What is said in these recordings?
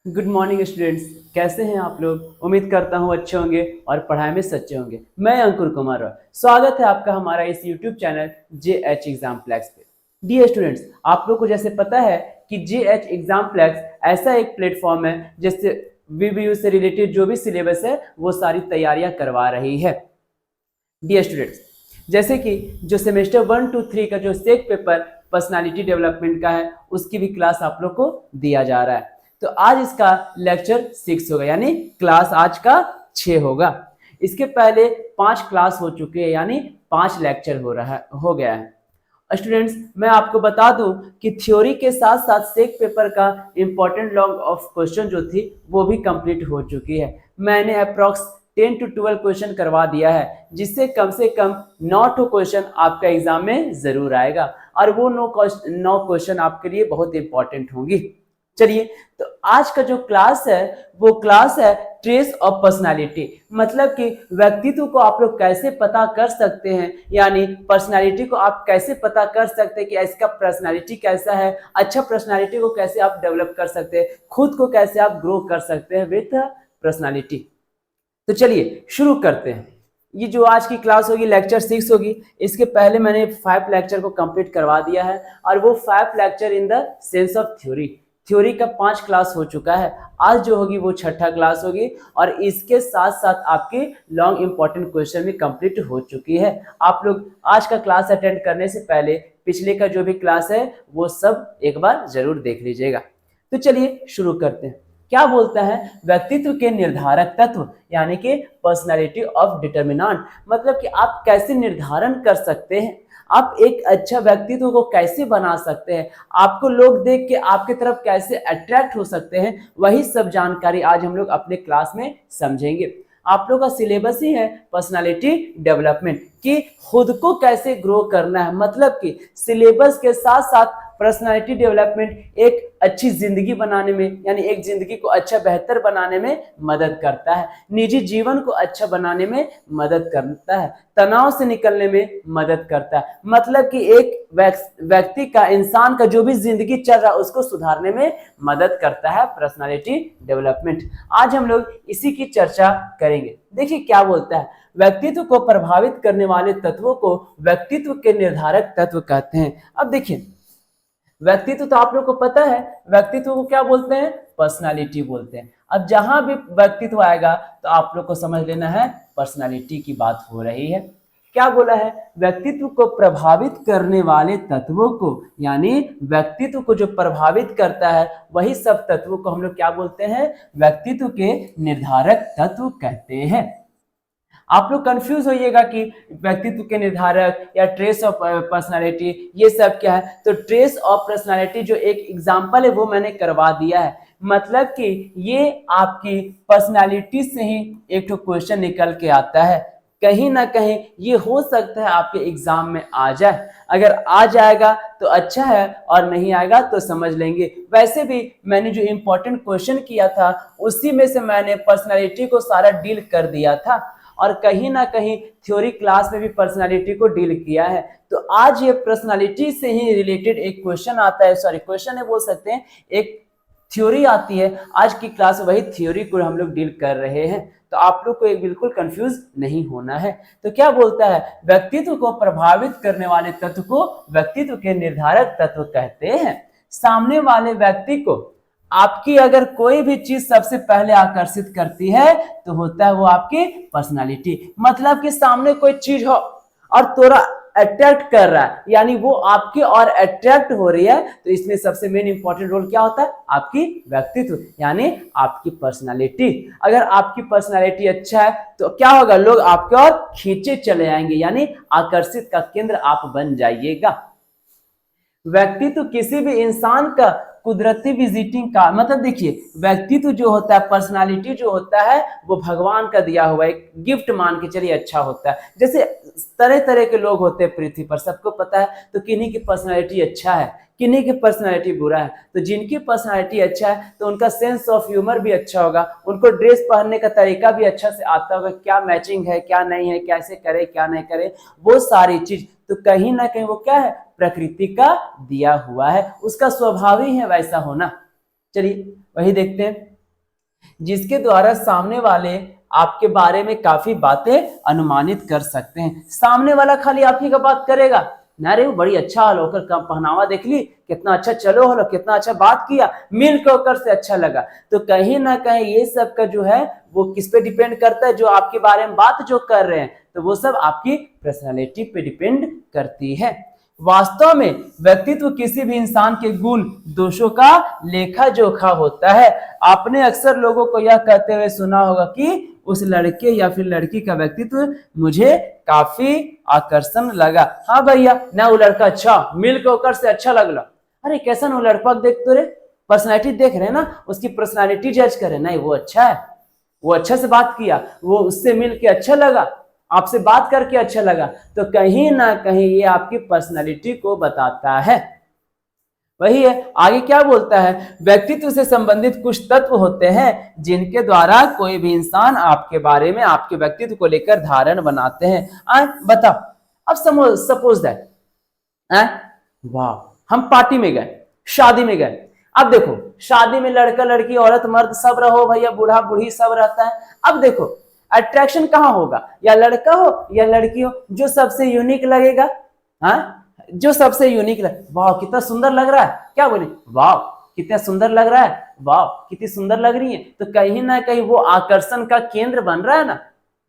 Good morning students. कैसे हैं आप लोग? उम्मीद करता हूं अच्छे होंगे और पढ़ाई में सच्चे होंगे। मैं अंकुर कुमार रॉय, स्वागत है आपका हमारा इस YouTube channel JH exam flex पे। डियर स्टूडेंट्स, आप लोग को जैसे पता है कि JH एग्जाम फ्लैक्स ऐसा एक प्लेटफॉर्म है जिससे VBU से रिलेटेड जो भी सिलेबस है वो सारी तैयारियां करवा रही है। डियर स्टूडेंट्स, जैसे कि जो सेमेस्टर 1 to 3 का जो सेक पेपर पर्सनालिटी डेवलपमेंट का है उसकी भी क्लास आप लोग को दिया जा रहा है। तो आज इसका लेक्चर 6 होगा, यानी क्लास आज का 6 होगा। इसके पहले 5 क्लास हो चुके हैं, यानी 5 लेक्चर हो गया है। स्टूडेंट्स, मैं आपको बता दूं कि थ्योरी के साथ साथ सेक पेपर का इंपॉर्टेंट लॉन्ग ऑफ क्वेश्चन जो थी वो भी कंप्लीट हो चुकी है। मैंने अप्रॉक्स 10 to 12 क्वेश्चन करवा दिया है, जिससे कम से कम 9 क्वेश्चन आपका एग्जाम में जरूर आएगा और वो 9 क्वेश्चन आपके लिए बहुत इंपॉर्टेंट होंगी। चलिए, तो आज का जो क्लास है वो क्लास है ट्रेस ऑफ पर्सनालिटी, मतलब कि व्यक्तित्व को आप लोग कैसे पता कर सकते हैं, यानी पर्सनालिटी को आप कैसे पता कर सकते हैं कि इसका पर्सनालिटी कैसा है। अच्छा पर्सनालिटी को कैसे आप डेवलप कर सकते हैं, खुद को कैसे आप ग्रो कर सकते हैं विथ पर्सनालिटी। तो चलिए शुरू करते हैं। ये जो आज की क्लास होगी लेक्चर 6 होगी। इसके पहले मैंने 5 लेक्चर को कंप्लीट करवा दिया है और वो 5 lecture in the sense of theory का 5 क्लास हो चुका है। आज जो होगी वो 6ठा क्लास होगी और इसके साथ साथ आपकी लॉन्ग इंपॉर्टेंट क्वेश्चन भी कंप्लीट हो चुकी है। आप लोग आज का क्लास अटेंड करने से पहले पिछले का जो भी क्लास है वो सब एक बार जरूर देख लीजिएगा। तो चलिए शुरू करते हैं। क्या बोलता है? व्यक्तित्व के निर्धारक तत्व, यानी कि पर्सनालिटी ऑफ डिटर्मिनेंट, मतलब कि आप कैसे निर्धारण कर सकते हैं, आप एक अच्छा व्यक्तित्व को कैसे बना सकते हैं, आपको लोग देख के आपके तरफ कैसे अट्रैक्ट हो सकते हैं, वही सब जानकारी आज हम लोग अपने क्लास में समझेंगे। आप लोग का सिलेबस ही है पर्सनालिटी डेवलपमेंट, कि खुद को कैसे ग्रो करना है, मतलब कि सिलेबस के साथ साथ पर्सनालिटी डेवलपमेंट एक अच्छी जिंदगी बनाने में, यानी एक जिंदगी को अच्छा बेहतर बनाने में मदद करता है, निजी जीवन को अच्छा बनाने में मदद करता है, तनाव से निकलने में मदद करता है, मतलब कि एक व्यक्ति का, इंसान का जो भी जिंदगी चल रहा है उसको सुधारने में मदद करता है पर्सनालिटी डेवलपमेंट। आज हम लोग इसी की चर्चा करेंगे। देखिए क्या बोलता है, व्यक्तित्व को प्रभावित करने वाले तत्वों को व्यक्तित्व के निर्धारक तत्व कहते हैं। अब देखिए, व्यक्तित्व तो आप लोग को पता है, व्यक्तित्व को क्या बोलते हैं? पर्सनालिटी बोलते हैं। अब जहां भी व्यक्तित्व आएगा तो आप लोग को समझ लेना है पर्सनालिटी की बात हो रही है। क्या बोला है? व्यक्तित्व को प्रभावित करने वाले तत्वों को, यानी व्यक्तित्व को जो प्रभावित करता है वही सब तत्वों को हम लोग क्या बोलते हैं? व्यक्तित्व के निर्धारक तत्व कहते हैं। आप लोग कंफ्यूज होइएगा कि व्यक्तित्व के निर्धारक या ट्रेस ऑफ पर्सनालिटी ये सब क्या है। तो ट्रेस ऑफ पर्सनालिटी जो एक एग्जांपल है वो मैंने करवा दिया है, मतलब कि ये आपकी पर्सनालिटी से ही एक तो क्वेश्चन निकल के आता है। कहीं ना कहीं ये हो सकता है आपके एग्जाम में आ जाए, अगर आ जाएगा तो अच्छा है और नहीं आएगा तो समझ लेंगे। वैसे भी मैंने जो इंपॉर्टेंट क्वेश्चन किया था उसी में से मैंने पर्सनालिटी को सारा डील कर दिया था और कहीं ना कहीं थ्योरी क्लास में भी पर्सनालिटी को डील किया है। तो आज ये पर्सनालिटी से ही रिलेटेड एक क्वेश्चन आता है, सॉरी क्वेश्चन है बोल सकते हैं, एक थ्योरी आती है। आज की क्लास वही थ्योरी को हम लोग डील कर रहे हैं, तो आप लोग को एक बिल्कुल कंफ्यूज नहीं होना है। तो क्या बोलता है? व्यक्तित्व को प्रभावित करने वाले तत्व को व्यक्तित्व के निर्धारक तत्व कहते हैं। सामने वाले व्यक्ति को आपकी अगर कोई भी चीज सबसे पहले आकर्षित करती है तो होता है वो आपकी पर्सनालिटी, मतलब कि सामने कोई चीज हो और थोड़ा अट्रैक्ट कर रहा है, यानी वो आपके और अट्रैक्ट हो रही है, तो इसमें सबसे मेन इंपॉर्टेंट रोल क्या होता है? आपकी व्यक्तित्व, यानी आपकी पर्सनालिटी। अगर आपकी पर्सनालिटी अच्छा है तो क्या होगा? लोग आपके और खींचे चले आएंगे, यानी आकर्षित का केंद्र आप बन जाइएगा। व्यक्तित्व किसी भी इंसान का कुदरती विजिटिंग का, मतलब देखिए व्यक्तित्व जो होता है, पर्सनालिटी जो होता है वो भगवान का दिया हुआ एक गिफ्ट मान के चलिए अच्छा होता है। जैसे तरह तरह के लोग होते हैं पृथ्वी पर, सबको पता है, तो किन्हीं की पर्सनालिटी अच्छा है, किन्हीं की पर्सनालिटी बुरा है। तो जिनकी पर्सनालिटी अच्छा है तो उनका सेंस ऑफ ह्यूमर भी अच्छा होगा, उनको ड्रेस पहनने का तरीका भी अच्छा से आता होगा, क्या मैचिंग है क्या नहीं है, कैसे करे क्या नहीं करे, वो सारी चीज। तो कहीं ना कहीं वो क्या है? प्रकृति का दिया हुआ है, उसका स्वभाव ही है वैसा होना। चलिए वही देखते हैं। जिसके द्वारा सामने वाले आपके बारे में काफी बातें अनुमानित कर सकते हैं। सामने वाला खाली आप ही का बात करेगा, ना रे वो बड़ी अच्छा हल होकर कम पहनावा देख ली, कितना अच्छा चलो हलो, कितना अच्छा बात किया, मिल के होकर से अच्छा लगा। तो कहीं ना कहीं ये सब का जो है वो किस पे डिपेंड करता है, जो आपके बारे में बात जो कर रहे हैं, तो वो सब आपकी पर्सनालिटी पे डिपेंड करती है। वास्तव में व्यक्तित्व किसी भी इंसान के गुण दोषों का लेखा जोखा होता है। आपने अक्सर लोगों को यह कहते हुए सुना होगा कि उस लड़के या फिर लड़की का व्यक्तित्व मुझे काफी आकर्षण लगा। हाँ भैया, ना वो लड़का अच्छा, मिल के होकर से अच्छा लगला। अरे कैसा वो लड़का देख तो रे, पर्सनैलिटी देख रहे ना, उसकी पर्सनैलिटी जज करे, नहीं वो अच्छा है, वो अच्छा से बात किया, वो उससे मिल के अच्छा लगा, आपसे बात करके अच्छा लगा। तो कहीं ना कहीं ये आपकी पर्सनालिटी को बताता है। वही है, आगे क्या बोलता है, व्यक्तित्व से संबंधित कुछ तत्व होते हैं जिनके द्वारा कोई भी इंसान आपके बारे में, आपके व्यक्तित्व को लेकर धारणा बनाते हैं। बताओ, अब सपोज दैट वाह, हम पार्टी में गए, शादी में गए। अब देखो, शादी में लड़का लड़की, औरत मर्द सब रहो भैया, बूढ़ा बूढ़ी सब रहता है। अब देखो अट्रैक्शन कहाँ होगा, या लड़का हो या लड़की हो, जो सबसे यूनिक लगेगा, हाँ जो सबसे यूनिक लगे, वाह कितना सुंदर लग रहा है, क्या बोले, वाह कितना सुंदर लग रहा है, वाह कितनी सुंदर लग रही है। तो कहीं ना कहीं वो आकर्षण का केंद्र बन रहा है ना,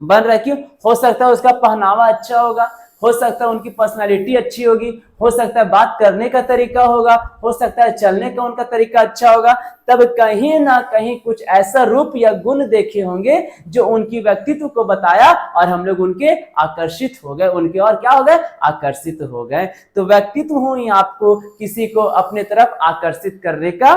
बन रहा है। क्यों? हो सकता है उसका पहनावा अच्छा होगा, हो सकता है उनकी पर्सनालिटी अच्छी होगी, हो सकता है बात करने का तरीका होगा, हो सकता है चलने का उनका तरीका अच्छा होगा। तब कहीं ना कहीं कुछ ऐसा रूप या गुण देखे होंगे जो उनकी व्यक्तित्व को बताया और हम लोग उनके आकर्षित हो गए, उनके और क्या हो गए, आकर्षित हो गए। तो व्यक्तित्व ही आपको किसी को अपने तरफ आकर्षित करने का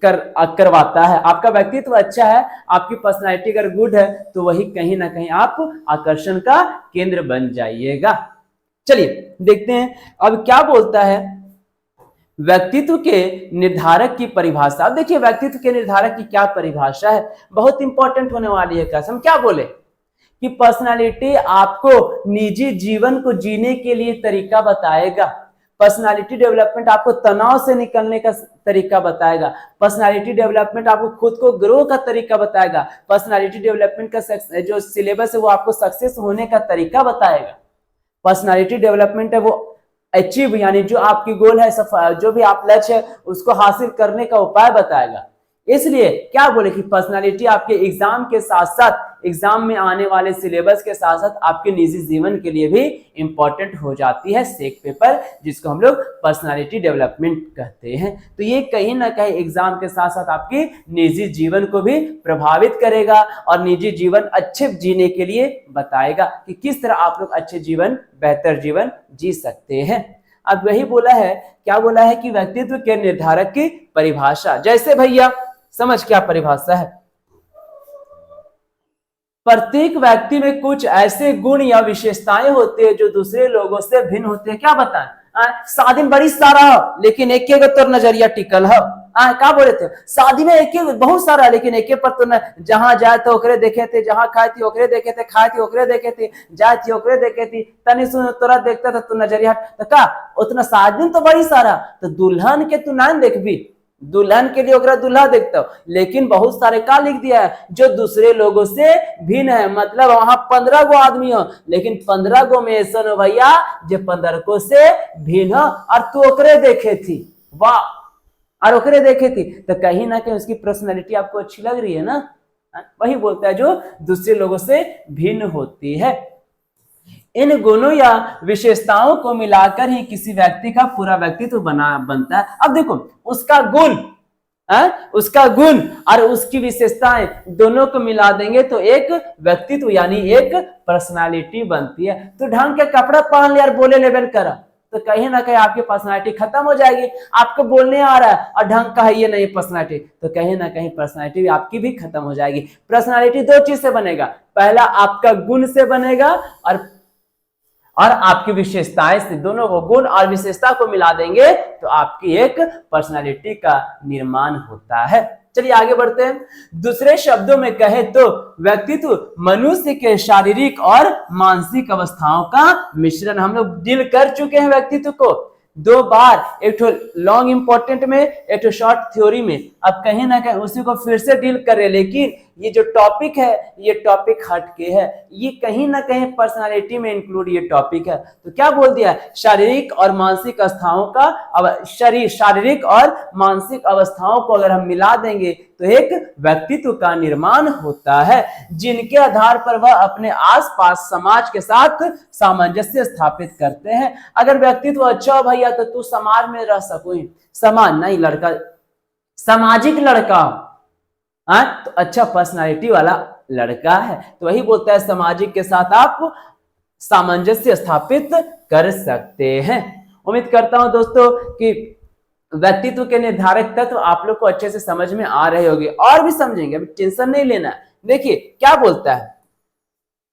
करवाता है। आपका व्यक्तित्व अच्छा है, आपकी पर्सनालिटी अगर गुड है, तो वही कहीं ना कहीं आप आकर्षण का केंद्र बन जाइएगा। चलिए देखते हैं अब क्या बोलता है व्यक्तित्व के निर्धारक की परिभाषा। अब देखिए व्यक्तित्व के निर्धारक की क्या परिभाषा है, बहुत इंपॉर्टेंट होने वाली है। हम क्या बोले कि पर्सनालिटी आपको निजी जीवन को जीने के लिए तरीका बताएगा। पर्सनालिटी डेवलपमेंट आपको तनाव से निकलने का तरीका बताएगा। पर्सनालिटी डेवलपमेंट आपको खुद को ग्रो का तरीका बताएगा। पर्सनालिटी डेवलपमेंट का जो सिलेबस है वो आपको सक्सेस होने का तरीका बताएगा। पर्सनालिटी डेवलपमेंट है वो अचीव, यानी जो आपकी गोल है, जो भी आप लक्ष्य है उसको हासिल करने का उपाय बताएगा। इसलिए क्या बोले कि पर्सनालिटी आपके एग्जाम के साथ साथ, एग्जाम में आने वाले सिलेबस के साथ साथ आपके निजी जीवन के लिए भी इंपॉर्टेंट हो जाती है सेक पेपर, जिसको हम लोग पर्सनालिटी डेवलपमेंट कहते हैं। तो ये कहीं ना कहीं एग्जाम के साथ साथ आपकी निजी जीवन को भी प्रभावित करेगा और निजी जीवन अच्छे जीने के लिए बताएगा कि किस तरह आप लोग अच्छे जीवन, बेहतर जीवन जी सकते हैं। अब वही बोला है, क्या बोला है कि व्यक्तित्व के निर्धारक की परिभाषा। जैसे भैया समझ क्या परिभाषा है, प्रत्येक व्यक्ति में कुछ ऐसे गुण या विशेषताएं होती है जो दूसरे लोगों से भिन्न होते हैं। क्या बताएं, शादी में बड़ी सारा हो लेकिन एक तोर नजरिया टिकल हो। क्या बोले थे, शादी में एक बहुत सारा लेकिन एक पर तो न, जहां जाए तो ओकरे देखे थे, जहां खाए थी ओकरे देखे थे, खाए थी ओकरे देखे थे, जाए थी ओकरे देखे थी, तनी सुन तोरा देखता था तो नजरिया तो का उतना शादी तो बड़ी सारा, तो दुल्हन के तू ना देखबी, दुल्हन के लिए ओकरा दूल्हा देखता हो, लेकिन बहुत सारे का लिख दिया है जो दूसरे लोगों से भिन्न है। मतलब वहां 15 गो आदमी हो लेकिन 15 गो में ऐसा हो भैया जो 15 को से भिन्न हो और तू ओकरे देखे थी, वाह, और ओकरे देखे थी, तो कहीं ना कहीं उसकी पर्सनैलिटी आपको अच्छी लग रही है ना। वही बोलता है जो दूसरे लोगों से भिन्न होती है। इन गुणों या विशेषताओं को मिलाकर ही किसी व्यक्ति का पूरा व्यक्तित्व बनता है। अब देखो उसका गुण और उसकी विशेषताएं दोनों को मिला देंगे तो एक व्यक्तित्व यानी एक पर्सनालिटी बनती है। तो ढंग के कपड़ा पहन लिया और बोले लेवल करा तो कहीं ना कहीं आपकी पर्सनालिटी खत्म हो जाएगी। आपको बोलने आ रहा है और ढंग का है ये नहीं पर्सनालिटी, तो कहीं ना कहीं पर्सनालिटी आपकी भी खत्म हो जाएगी। पर्सनालिटी दो चीज से बनेगा, पहला आपका गुण से बनेगा और आपकी विशेषताएं से। दोनों को गुण और विशेषता को मिला देंगे तो आपकी एक पर्सनालिटी का निर्माण होता है। चलिए आगे बढ़ते हैं। दूसरे शब्दों में कहे तो व्यक्तित्व मनुष्य के शारीरिक और मानसिक अवस्थाओं का मिश्रण। हम लोग डील कर चुके हैं व्यक्तित्व को, दो बार, एक तो लॉन्ग इंपॉर्टेंट में, एक तो शॉर्ट थ्योरी में। अब कहीं ना कहीं उसी को फिर से डील कर रहे, लेकिन ये जो टॉपिक है ये टॉपिक हटके है, ये कहीं ना कहीं पर्सनालिटी में इंक्लूड ये टॉपिक है। तो क्या बोल दिया, शारीरिक और मानसिक अवस्थाओं का, अब शारीरिक और मानसिक अवस्थाओं को अगर हम मिला देंगे तो एक व्यक्तित्व का निर्माण होता है, जिनके आधार पर वह अपने आसपास समाज के साथ सामंजस्य स्थापित करते हैं। अगर व्यक्तित्व अच्छा हो भैया तो तू समाज में रह सको, समाज नहीं लड़का, सामाजिक लड़का, तो अच्छा पर्सनालिटी वाला लड़का है। तो वही बोलता है सामाजिक के साथ आप सामंजस्य स्थापित कर सकते हैं। उम्मीद करता हूं दोस्तों कि व्यक्तित्व के निर्धारक तत्व आप लोग को अच्छे से समझ में आ रहे होंगे, और भी समझेंगे, अभी टेंशन नहीं लेना है। देखिए क्या बोलता है,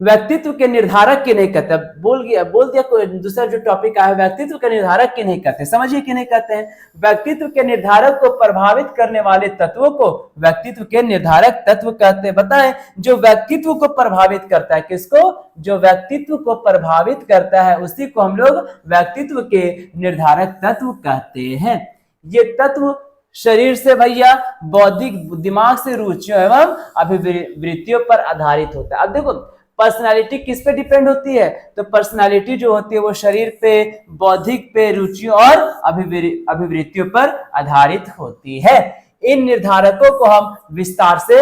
व्यक्तित्व के निर्धारक के नहीं कहते, बोल दिया कोई दूसरा जो टॉपिक आया, व्यक्तित्व के निर्धारक के नहीं कहते, समझिए कि नहीं कहते हैं। व्यक्तित्व के निर्धारक को प्रभावित करने वाले तत्वों को व्यक्तित्व के निर्धारक तत्व कहते हैं। बताएं, जो व्यक्तित्व को प्रभावित करता है, किसको, जो व्यक्तित्व को प्रभावित करता है उसी को हम लोग व्यक्तित्व के निर्धारक तत्व कहते हैं। ये तत्व शरीर से भैया बौद्धिक दिमाग से रुचियों एवं अभिवृत्तियों पर आधारित होता है। अब देखो पर्सनालिटी किस पे डिपेंड होती है, तो पर्सनालिटी जो होती है वो शरीर पे, बौद्धिक पे, रुचियों और अभिवृत्तियों पर आधारित होती है। इन निर्धारकों को हम विस्तार से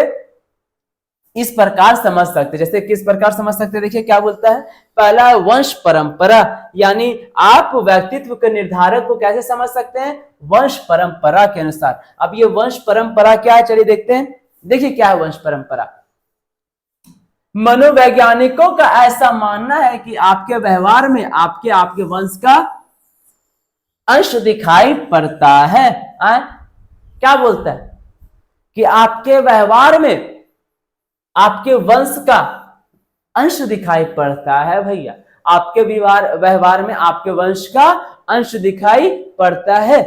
इस प्रकार समझ सकते, जैसे किस प्रकार समझ सकते, देखिए क्या बोलता है। पहला वंश परंपरा, यानी आप व्यक्तित्व के निर्धारक को कैसे समझ सकते हैं, वंश परंपरा के अनुसार। अब ये वंश परंपरा क्या है, चलिए देखते हैं। देखिए क्या है वंश परंपरा। मनोवैज्ञानिकों का ऐसा मानना है कि आपके व्यवहार में आपके वंश का अंश दिखाई पड़ता है। क्या बोलता है कि आपके व्यवहार में आपके वंश का अंश दिखाई पड़ता है भैया, आपके व्यवहार में आपके वंश का अंश दिखाई पड़ता है।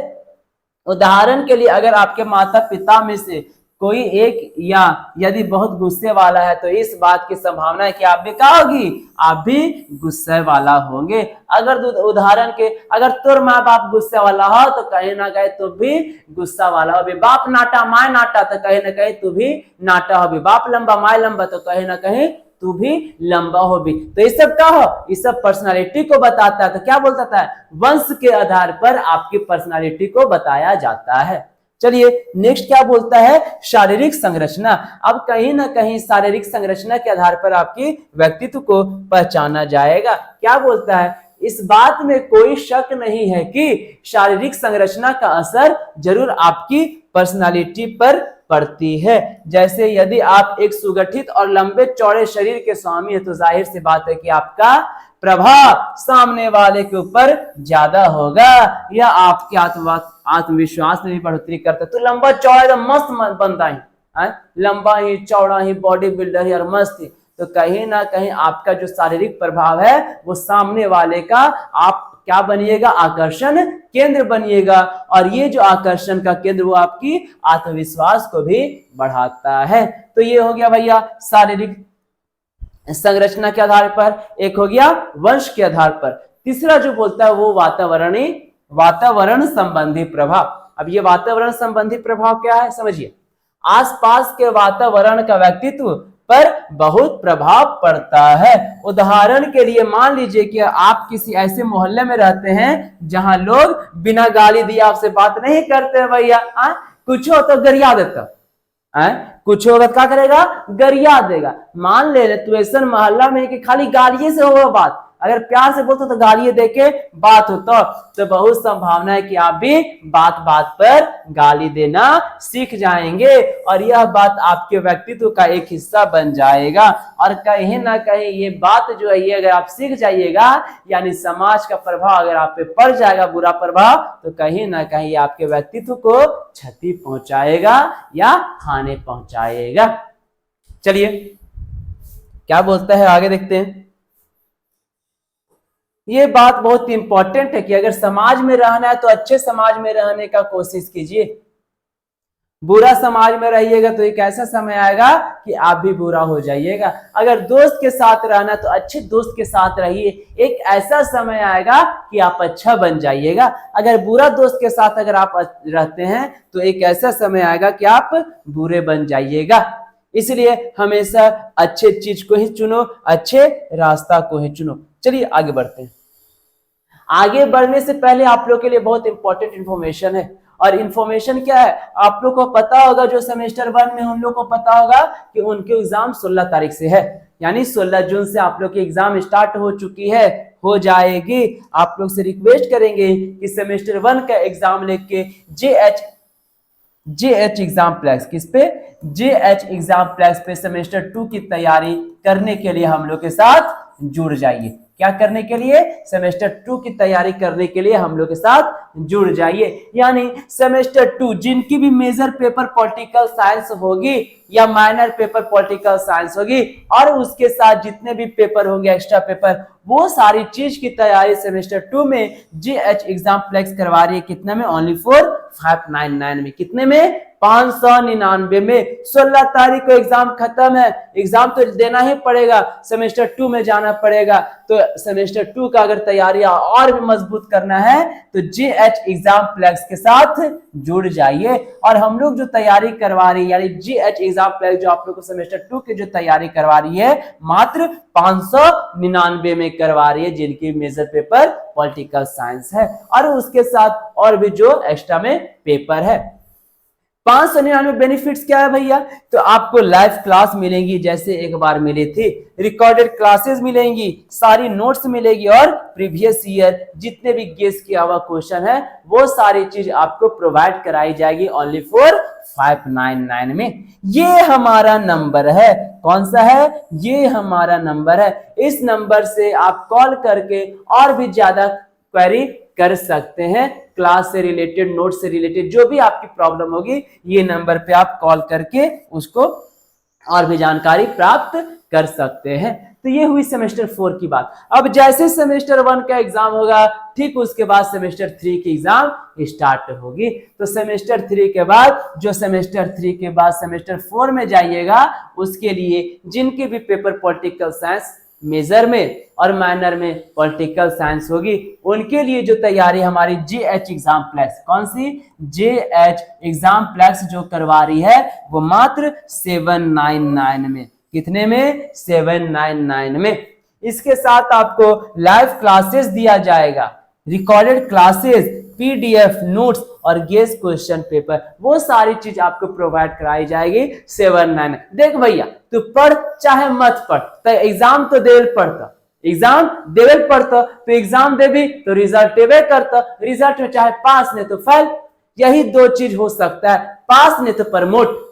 उदाहरण के लिए अगर आपके माता पिता में से कोई एक या यदि बहुत गुस्से वाला है तो इस बात की संभावना है कि आप भी क्या होगी, आप भी गुस्से वाला होंगे। अगर उदाहरण के अगर तोर माँ बाप गुस्से वाला हो तो कहीं ना कहीं तू भी गुस्सा वाला हो भी। बाप नाटा माए नाटा तो कहीं ना कहीं तू भी नाटा हो भी। बाप लंबा माए लंबा तो कहीं ना कहीं तू भी लंबा हो भी। तो ये सब क्या हो, ये सब पर्सनालिटी को बताता है। तो क्या बोलता है, वंश के आधार पर आपकी पर्सनालिटी को बताया जाता है। चलिए नेक्स्ट क्या बोलता है, शारीरिक संरचना। अब कहीं ना कहीं शारीरिक संरचना के आधार पर आपकी व्यक्तित्व को पहचाना जाएगा। क्या बोलता है, इस बात में कोई शक नहीं है कि शारीरिक संरचना का असर जरूर आपकी पर्सनालिटी पर पड़ती है। जैसे यदि आप एक सुगठित और लंबे चौड़े शरीर के स्वामी है तो जाहिर सी बात है कि आपका प्रभाव सामने वाले के ऊपर ज्यादा होगा, या आपके आत्मविश्वास में भी बढ़ोतरी करता है। तो लंबा चौड़ा तो मस्त बनता है, लंबा ही चौड़ा ही बॉडी बिल्डर ही और मस्त ही। तो कहीं ना कहीं आपका जो शारीरिक प्रभाव है वो सामने वाले का आप क्या बनिएगा, आकर्षण केंद्र बनिएगा। और ये जो आकर्षण का केंद्र वो आपकी आत्मविश्वास को भी बढ़ाता है। तो ये हो गया भैया शारीरिक संरचना के आधार पर, एक हो गया वंश के आधार पर। तीसरा जो बोलता है वो वातावरण संबंधी प्रभाव। अब ये वातावरण संबंधी प्रभाव क्या है समझिए। आसपास के वातावरण का व्यक्तित्व पर बहुत प्रभाव पड़ता है। उदाहरण के लिए मान लीजिए कि आप किसी ऐसे मोहल्ले में रहते हैं जहां लोग बिना गाली दिए आपसे बात नहीं करते भैया, कुछ हो तो गरिया देता, कुछ होगा क्या करेगा, गरिया देगा। मान ले तू ऐसा मोहल्ला में कि खाली गालिये से होगा बात, अगर प्यार से बोलते तो गालिये देके बात होता तो बहुत संभावना है कि आप भी बात बात पर गाली देना सीख जाएंगे, और यह बात आपके व्यक्तित्व का एक हिस्सा बन जाएगा। और कहीं ना कहीं ये बात जो है ये अगर आप सीख जाइएगा, यानी समाज का प्रभाव अगर आप पे पड़ जाएगा, बुरा प्रभाव, तो कहीं ना कहीं आपके व्यक्तित्व को क्षति पहुंचाएगा या हानि पहुंचाएगा। चलिए क्या बोलता है आगे देखते हैं। ये बात बहुत इंपॉर्टेंट है कि अगर समाज में रहना है तो अच्छे समाज में रहने का कोशिश कीजिए। बुरा समाज में रहिएगा तो एक ऐसा समय आएगा कि आप भी बुरा हो जाइएगा। अगर दोस्त के साथ रहना तो अच्छे दोस्त के साथ रहिए, एक ऐसा समय आएगा कि आप अच्छा बन जाइएगा। अगर बुरा दोस्त के साथ अगर आप रहते हैं तो एक ऐसा समय आएगा कि आप बुरे बन जाइएगा। इसलिए हमेशा अच्छे चीज को ही चुनो, अच्छे रास्ता को ही चुनो। चलिए आगे बढ़ते हैं। आगे बढ़ने से पहले आप लोग के लिए बहुत इंपॉर्टेंट इंफॉर्मेशन है, और इंफॉर्मेशन क्या है आप लोग को पता होगा। जो सेमेस्टर 1 में उन लोग को पता होगा कि उनके एग्जाम 16 तारीख से है, यानी 16 जून से आप लोग की एग्जाम स्टार्ट हो चुकी है, हो जाएगी। आप लोग से रिक्वेस्ट करेंगे कि सेमेस्टर 1 का एग्जाम लेके जेएच एग्जाम प्लेक्स, किस पे, जेएच एग्जाम प्लेक्स पे सेमेस्टर 2 की तैयारी करने के लिए हम लोग के साथ जुड़ जाइए। क्या करने के लिए, सेमेस्टर 2 की तैयारी करने के लिए हम लोग के साथ जुड़ जाइए। यानी सेमेस्टर 2 जिनकी भी मेजर पेपर पॉलिटिकल साइंस होगी या माइनर पेपर पॉलिटिकल साइंस होगी, और उसके साथ जितने भी पेपर होंगे एक्स्ट्रा पेपर, वो सारी चीज की तैयारी सेमेस्टर 2 में जेएच एग्जाम प्लेक्स करवा रही है। कितने में, ओनली फॉर 599 में। कितने में, 599 में। 16 तारीख को एग्जाम खत्म है, एग्जाम तो देना ही पड़ेगा, सेमेस्टर 2 में जाना पड़ेगा। तो सेमेस्टर 2 का अगर तैयारी और भी मजबूत करना है तो जेएच एग्जाम प्लेक्स के साथ जुड़ जाइए। और हम लोग जो तैयारी करवा रही है, यानी जेएच एग्जाम प्लेक्स जो आप लोग को सेमेस्टर 2 की जो तैयारी करवा रही है, मात्र 599 में करवा रही है, जिनकी मेजर पेपर पॉलिटिकल साइंस है, और उसके साथ और भी जो एक्स्ट्रा में पेपर है। 599 बेनिफिट्स क्या है भैया, तो आपको लाइव क्लास मिलेंगी जैसे एक बार मिली थी, रिकॉर्डेड क्लासेस मिलेंगी, सारी नोट्स मिलेगी, और प्रीवियस ईयर जितने भी गेस किया हुआ क्वेश्चन है वो सारी चीज आपको प्रोवाइड कराई जाएगी ओनली फॉर 599 में। ये हमारा नंबर है, कौन सा है, ये हमारा नंबर है। इस नंबर से आप कॉल करके और भी ज्यादा क्वेरी कर सकते हैं, क्लास से रिलेटेड, नोट से रिलेटेड, जो भी आपकी प्रॉब्लम होगी, ये नंबर पे आप कॉल करके उसको और भी जानकारी प्राप्त कर सकते हैं। तो ये हुई सेमेस्टर 4 की बात। अब जैसे सेमेस्टर 1 का एग्जाम होगा, ठीक उसके बाद सेमेस्टर 3 की एग्जाम स्टार्ट होगी। तो सेमेस्टर 3 के बाद, जो सेमेस्टर 3 के बाद सेमेस्टर 4 में जाइएगा, उसके लिए जिनके भी पेपर पॉलिटिकल साइंस मेजर में और माइनर में पॉलिटिकल साइंस होगी, उनके लिए जो तैयारी हमारी जेएच एग्जाम प्लेक्स, कौन सी, जेएच एग्जाम प्लेक्स जो करवा रही है, वो मात्र 799 में। कितने में, 799 में। इसके साथ आपको लाइव क्लासेस दिया जाएगा, रिकॉर्डेड क्लासेस, पीडीएफ नोट्स और गेस क्वेश्चन पेपर, वो सारी चीज आपको प्रोवाइड कराई जाएगी 799। देख भैया, तू पढ़ चाहे मत पढ़, तो एग्जाम तो देवेल पढ़ता, एग्जाम देवेल पढ़ता, तो एग्जाम देवी तो रिजल्ट देवे करता, रिजल्ट में चाहे पास नहीं तो फेल, यही दो चीज हो सकता है, पास नहीं तो प्रमोट।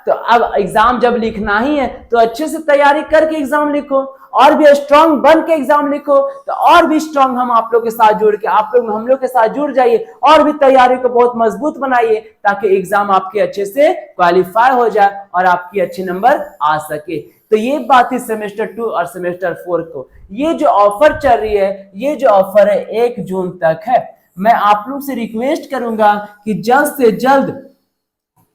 तो अब एग्जाम जब लिखना ही है तो अच्छे से तैयारी करके एग्जाम लिखो, और भी स्ट्रांग बन के एग्जाम लिखो, तो और भी स्ट्रांग हम आप लोग के साथ जुड़ के, आप लोग हम लोग के साथ जुड़ जाइए, और भी तैयारी को बहुत मजबूत बनाइए, ताकि एग्जाम आपके अच्छे से क्वालिफाई हो जाए और आपकी अच्छे नंबर आ सके। तो ये बात है सेमेस्टर 2 और सेमेस्टर 4 को। ये जो ऑफर चल रही है, ये जो ऑफर है 1 जून तक है। मैं आप लोग से रिक्वेस्ट करूंगा कि जल्द से जल्द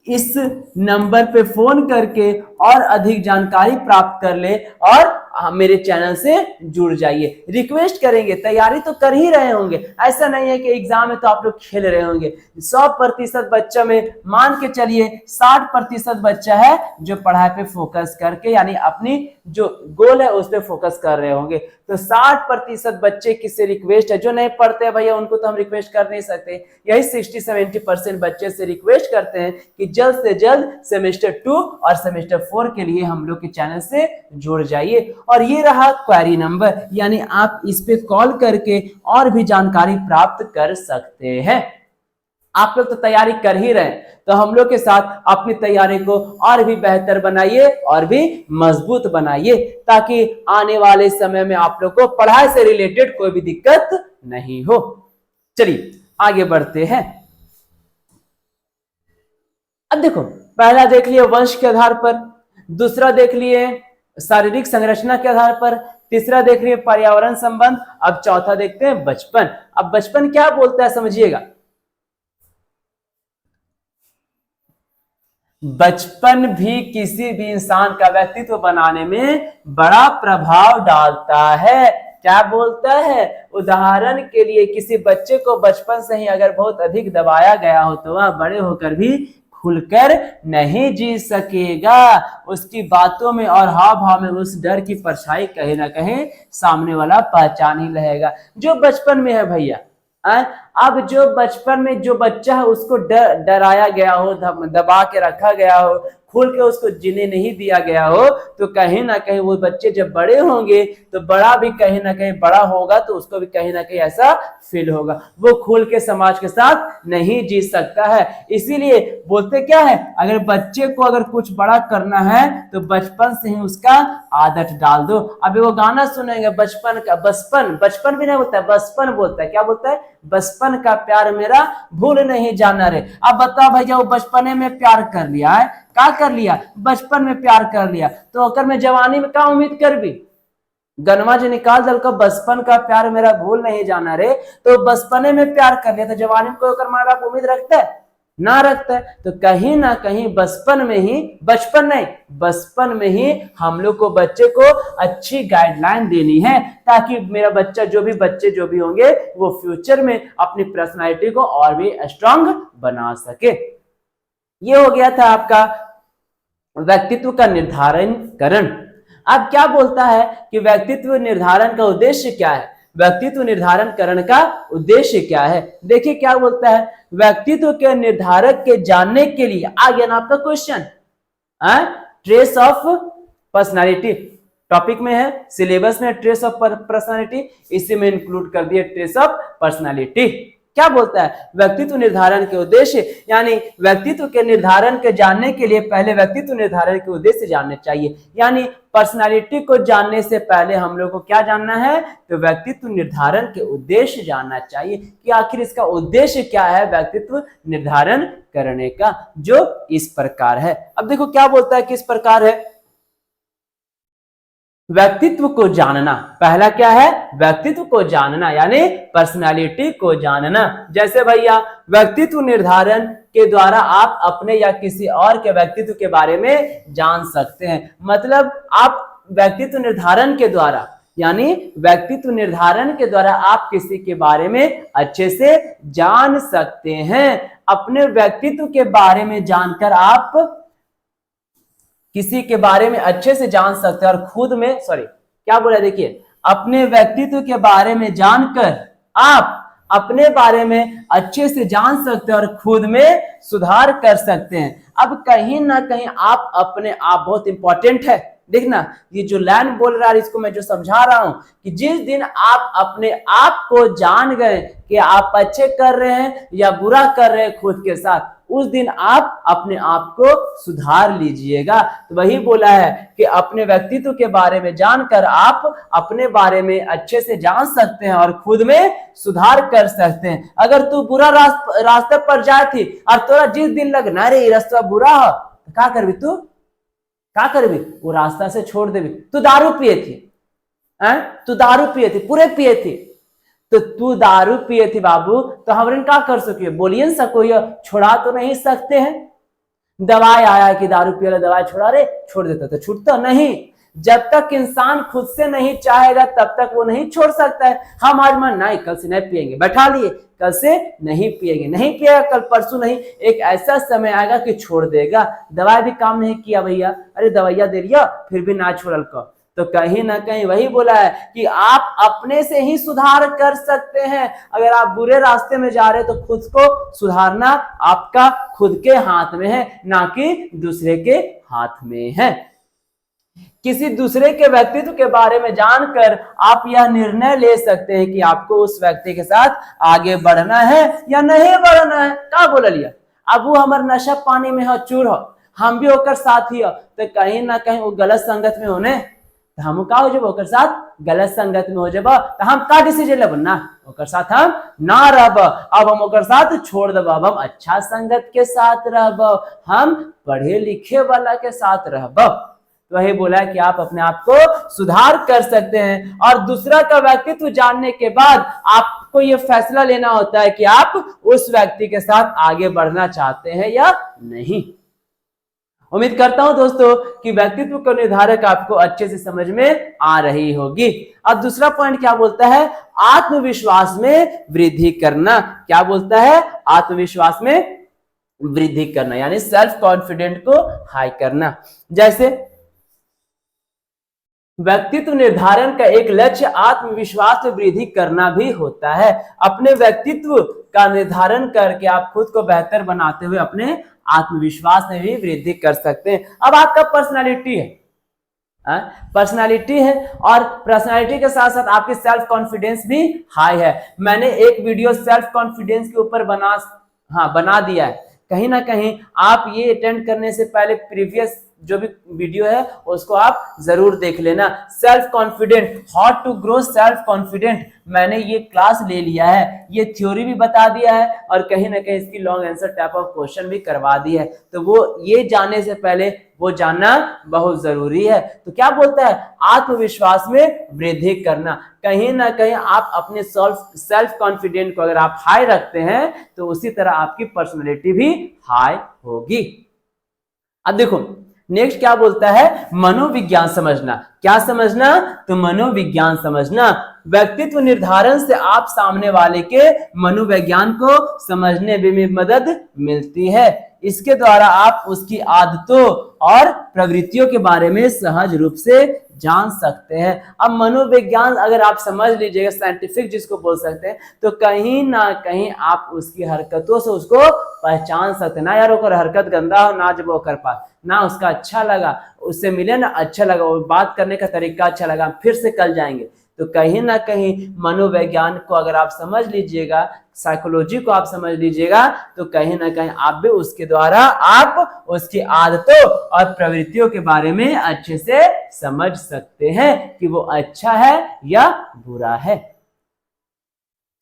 इस नंबर पे फोन करके और अधिक जानकारी प्राप्त कर ले, और मेरे चैनल से जुड़ जाइए। रिक्वेस्ट करेंगे, तैयारी तो कर ही रहे होंगे, ऐसा नहीं है कि एग्जाम में तो आप लोग खेल रहे होंगे। 100% बच्चा में मान के चलिए 60% बच्चा है जो पढ़ाई पे फोकस करके, यानी अपनी जो गोल है उस पर फोकस कर रहे होंगे। तो 60% बच्चे किससे रिक्वेस्ट है, जो नहीं पढ़ते हैं भैया उनको तो हम रिक्वेस्ट कर नहीं सकते, यही 60-70% बच्चे से रिक्वेस्ट करते हैं कि जल्द से जल्द सेमेस्टर 2 और सेमेस्टर 4 के लिए हम लोग के चैनल से जुड़ जाइए। और ये रहा क्वेरी नंबर, यानी आप इस पे कॉल करके और भी जानकारी प्राप्त कर सकते हैं। आप लोग तो तैयारी कर ही रहे हैं, तो हम लोग के साथ अपनी तैयारी को और भी बेहतर बनाइए और भी मजबूत बनाइए, ताकि आने वाले समय में आप लोग को पढ़ाई से रिलेटेड कोई भी दिक्कत नहीं हो। चलिए आगे बढ़ते हैं। अब देखो, पहला देख लिए वंश के आधार पर, दूसरा देख लिए शारीरिक संरचना के आधार पर, तीसरा देख लिए पर्यावरण संबंध, अब चौथा देखते हैं बचपन। अब बचपन क्या बोलता है समझिएगा। बचपन भी किसी भी इंसान का व्यक्तित्व बनाने में बड़ा प्रभाव डालता है। क्या बोलता है? उदाहरण के लिए किसी बच्चे को बचपन से ही अगर बहुत अधिक दबाया गया हो तो वह बड़े होकर भी खुलकर नहीं जी सकेगा। उसकी बातों में और हाव भाव में उस डर की परछाई कहीं ना कहीं सामने वाला पहचान ही रहेगा। जो बचपन में है भैया, अब जो बचपन में जो बच्चा है उसको डराया गया हो, दबा के रखा गया हो, खुल के उसको जीने नहीं दिया गया हो, तो कहीं ना कहीं वो बच्चे जब बड़े होंगे तो बड़ा भी कहीं ना कहीं बड़ा होगा तो उसको भी कहीं ना कहीं ऐसा फील होगा, वो खुल के समाज के साथ नहीं जी सकता है। इसीलिए बोलते क्या है, अगर बच्चे को अगर कुछ बड़ा करना है तो बचपन से ही उसका आदत डाल दो। अभी वो गाना सुनेंगे बचपन का, बचपन भी नहीं बोलता है, बचपन बोलता है। क्या बोलता है? बचपन का प्यार मेरा भूल नहीं जाना रे। अब बताओ भैया, वो बचपने में प्यार कर लिया है, क्या कर लिया? बचपन में प्यार कर लिया, तो अगर मैं जवानी में क्या उम्मीद कर भी? गनवा जो निकाल दल को बचपन का प्यार मेरा भूल नहीं जाना रे, तो बचपने में प्यार कर लिया तो जवानी में कोई माँ बाप उम्मीद रखता है? ना रखता है। तो कहीं ना कहीं बचपन में ही हम लोग को बच्चे को अच्छी गाइडलाइन देनी है, ताकि मेरा बच्चा बच्चे जो भी होंगे वो फ्यूचर में अपनी पर्सनालिटी को और भी स्ट्रांग बना सके। ये हो गया था आपका व्यक्तित्व का निर्धारणकरण। अब क्या बोलता है कि व्यक्तित्व निर्धारण का उद्देश्य क्या है? व्यक्तित्व निर्धारणकरण का उद्देश्य क्या है? देखिए क्या बोलता है, व्यक्तित्व के निर्धारक के जानने के लिए, आ गया ना आपका question, trace of personality topic में है, सिलेबस में ट्रेस ऑफ पर्सनालिटी, इसी में इंक्लूड कर दिया ट्रेस ऑफ पर्सनालिटी। क्या बोलता है? व्यक्तित्व निर्धारण के उद्देश्य, यानी व्यक्तित्व के निर्धारण के जानने के लिए पहले व्यक्तित्व निर्धारण के उद्देश्य जानने चाहिए। यानी पर्सनालिटी को जानने से पहले हम लोग को क्या जानना है? तो व्यक्तित्व निर्धारण के उद्देश्य जानना चाहिए कि आखिर इसका उद्देश्य क्या है व्यक्तित्व निर्धारण करने का, जो इस प्रकार है। अब देखो क्या बोलता है, किस प्रकार है? व्यक्तित्व को जानना, पहला क्या है? व्यक्तित्व को जानना, यानी पर्सनालिटी को जानना। जैसे भैया, व्यक्तित्व निर्धारण के द्वारा आप अपने या किसी और के व्यक्तित्व के बारे में जान सकते हैं। मतलब आप व्यक्तित्व निर्धारण के द्वारा, यानी व्यक्तित्व निर्धारण के द्वारा आप किसी के बारे में अच्छे से जान सकते हैं। अपने व्यक्तित्व के बारे में जानकर आप किसी के बारे में अच्छे से जान सकते हैं और खुद में क्या बोला, देखिए, अपने व्यक्तित्व के बारे में जानकर आप अपने बारे में अच्छे से जान सकते हैं और खुद में सुधार कर सकते हैं। अब कहीं ना कहीं आप अपने आप, बहुत इंपॉर्टेंट है, देखना ये जो लाइन बोल रहा है इसको मैं जो समझा रहा हूं कि जिस दिन आप अपने आप को जान गए कि आप अच्छे कर रहे हैं या बुरा कर रहे हैं खुद के साथ, उस दिन आप अपने आप को सुधार लीजिएगा। तो वही बोला है कि अपने व्यक्तित्व के बारे में जानकर आप अपने बारे में अच्छे से जान सकते हैं और खुद में सुधार कर सकते हैं। अगर तू बुरा रास्ते पर जाए थी और तोरा जिस दिन लगना रे रास्ता बुरा हो, तो क्या करबी तू? क्या करबी? वो रास्ता से छोड़ देबी। तू दारू पिए थी, तू दारू पिए थी, पूरे पिए थी, तो तू दारू पिए थी बाबू, तो हमरे क्या कर सकिए? बोलिए न सको, छोड़ा तो नहीं सकते हैं। दवाई आया कि दारू पिए, दवाई छोड़ा रे, छोड़ देता तो छूटता नहीं। जब तक इंसान खुद से नहीं चाहेगा तब तक वो नहीं छोड़ सकता है। हम आज मन नहीं, कल से नहीं पिएंगे, बैठा लिए, कल से नहीं पिएगा, कल परसों नहीं, एक ऐसा समय आएगा कि छोड़ देगा। दवाई भी काम नहीं किया भैया, अरे दवाइया दे लिया फिर भी ना छोड़ल का। तो कहीं ना कहीं वही बोला है कि आप अपने से ही सुधार कर सकते हैं। अगर आप बुरे रास्ते में जा रहे हैं तो खुद को सुधारना आपका खुद के हाथ में है, ना कि दूसरे के हाथ में है। किसी दूसरे के व्यक्तित्व के बारे में जानकर आप यह निर्णय ले सकते हैं कि आपको उस व्यक्ति के साथ आगे बढ़ना है या नहीं बढ़ना है। क्या बोल लिया? अब वो हमारे नशा पानी में हो, चूर हो, हम भी होकर साथी हो, तो कहीं ना कहीं वो गलत संगत में होने, तो हम का हो जब ओकर साथ गलत संगत में हो जब, तो हम का डिसीजन लेब ना, ओकर साथ हम ना रहब, अब हम ओकर साथ छोड़ देब, अब हम अच्छा संगत के साथ रहब, हम पढ़े लिखे वाला के साथ रहब। तो वही बोला है कि आप अपने आप को सुधार कर सकते हैं। और दूसरा का व्यक्तित्व जानने के बाद आपको ये फैसला लेना होता है कि आप उस व्यक्ति के साथ आगे बढ़ना चाहते हैं या नहीं। उम्मीद करता हूं दोस्तों कि व्यक्तित्व को निर्धारक आपको अच्छे से समझ में आ रही होगी। अब दूसरा पॉइंट क्या बोलता है, आत्मविश्वास में वृद्धि करना। क्या बोलता है, आत्मविश्वास में वृद्धि करना यानी सेल्फ कॉन्फिडेंट को हाई करना। जैसे व्यक्तित्व निर्धारण का एक लक्ष्य आत्मविश्वास में वृद्धि करना भी होता है। अपने व्यक्तित्व का निर्धारण करके आप खुद को बेहतर बनाते हुए अपने आत्मविश्वास में भी वृद्धि कर सकते हैं। अब आपका पर्सनालिटी है, पर्सनालिटी है और पर्सनालिटी के साथ साथ आपकी सेल्फ कॉन्फिडेंस भी हाई है। मैंने एक वीडियो सेल्फ कॉन्फिडेंस के ऊपर बना दिया है। कहीं ना कहीं आप ये अटेंड करने से पहले प्रीवियस जो भी वीडियो है उसको आप जरूर देख लेना। Self confident, how to grow self confident, मैंने ये क्लास ले लिया है, ये थ्योरी भी बता दिया है और कहीं ना कहीं इसकी long answer type of question भी करवा दी है। तो वो ये जानने से पहले वो जानना बहुत जरूरी है। तो क्या बोलता है, आत्मविश्वास में वृद्धि करना। कहीं ना कहीं आप अपने सेल्फ कॉन्फिडेंट को अगर आप हाई रखते हैं तो उसी तरह आपकी पर्सनैलिटी भी हाई होगी। अब देखो नेक्स्ट क्या बोलता है, मनोविज्ञान समझना। क्या समझना, तो मनोविज्ञान समझना। व्यक्तित्व निर्धारण से आप सामने वाले के मनोविज्ञान को समझने में मदद मिलती है। इसके द्वारा आप उसकी आदतों और प्रवृत्तियों के बारे में सहज रूप से जान सकते हैं। अब मनोविज्ञान अगर आप समझ लीजिएगा, साइंटिफिक जिसको बोल सकते हैं, तो कहीं ना कहीं आप उसकी हरकतों से उसको पहचान सकते हैं। ना यार ओकर हरकत गंदा हो, ना जब वो कर पा, ना उसका अच्छा लगा, उससे मिले ना अच्छा लगा, वो बात करने का तरीका अच्छा लगा, फिर से कल जाएंगे। तो कहीं ना कहीं मनोविज्ञान को अगर आप समझ लीजिएगा, साइकोलॉजी को आप समझ लीजिएगा, तो कहीं ना कहीं आप भी उसके द्वारा आप उसकी आदतों और प्रवृत्तियों के बारे में अच्छे से समझ सकते हैं कि वो अच्छा है या बुरा है।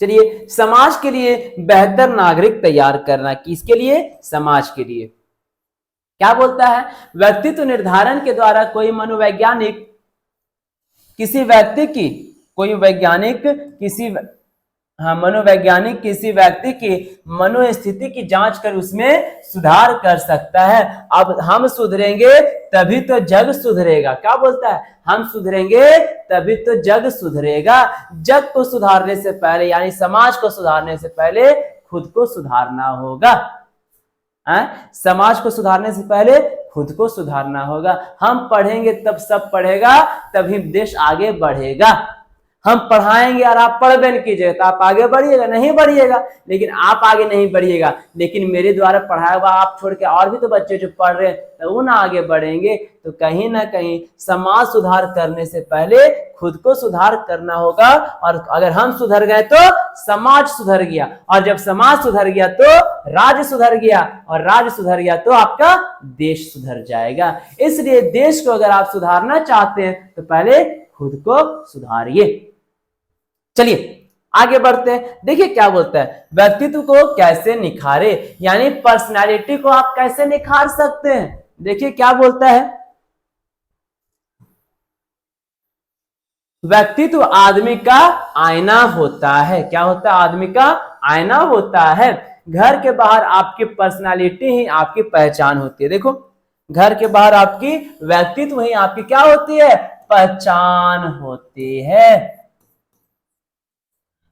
चलिए, समाज के लिए बेहतर नागरिक तैयार करना। किसके लिए, समाज के लिए। क्या बोलता है, व्यक्तित्व निर्धारण के द्वारा कोई मनोवैज्ञानिक किसी व्यक्ति की मनोवैज्ञानिक किसी व्यक्ति की मनोस्थिति की जांच कर उसमें सुधार कर सकता है। अब हम सुधरेंगे तभी तो जग सुधरेगा। क्या बोलता है, हम सुधरेंगे तभी तो जग सुधरेगा। जग को सुधारने से पहले यानी समाज को सुधारने से पहले खुद को सुधारना होगा। समाज को सुधारने से पहले खुद को सुधारना होगा। हम पढ़ेंगे तब सब पढ़ेगा, तभी देश आगे बढ़ेगा। हम पढ़ाएंगे और आप पढ़बे नहीं कीजिएगा तो आप आगे बढ़िएगा, नहीं बढ़िएगा। लेकिन आप आगे नहीं बढ़िएगा, लेकिन मेरे द्वारा पढ़ाया हुआ आप छोड़ के और भी तो बच्चे जो पढ़ रहे हैं तो वो ना आगे बढ़ेंगे। तो कहीं ना कहीं समाज सुधार करने से पहले खुद को सुधार करना होगा। और अगर हम सुधर गए तो समाज सुधर गया, और जब समाज सुधर गया तो राज्य सुधर गया, और राज्य सुधर गया तो आपका देश सुधर जाएगा। इसलिए देश को अगर आप सुधारना चाहते हैं तो पहले खुद को सुधारिए। चलिए आगे बढ़ते हैं। देखिए क्या बोलता है, व्यक्तित्व को कैसे निखारे, यानी पर्सनालिटी को आप कैसे निखार सकते हैं। देखिए क्या बोलता है, व्यक्तित्व आदमी का आईना होता है। क्या होता है, आदमी का आईना होता है। घर के बाहर आपकी पर्सनालिटी ही आपकी पहचान होती है। देखो घर के बाहर आपकी व्यक्तित्व ही आपकी क्या होती है, पहचान होती है।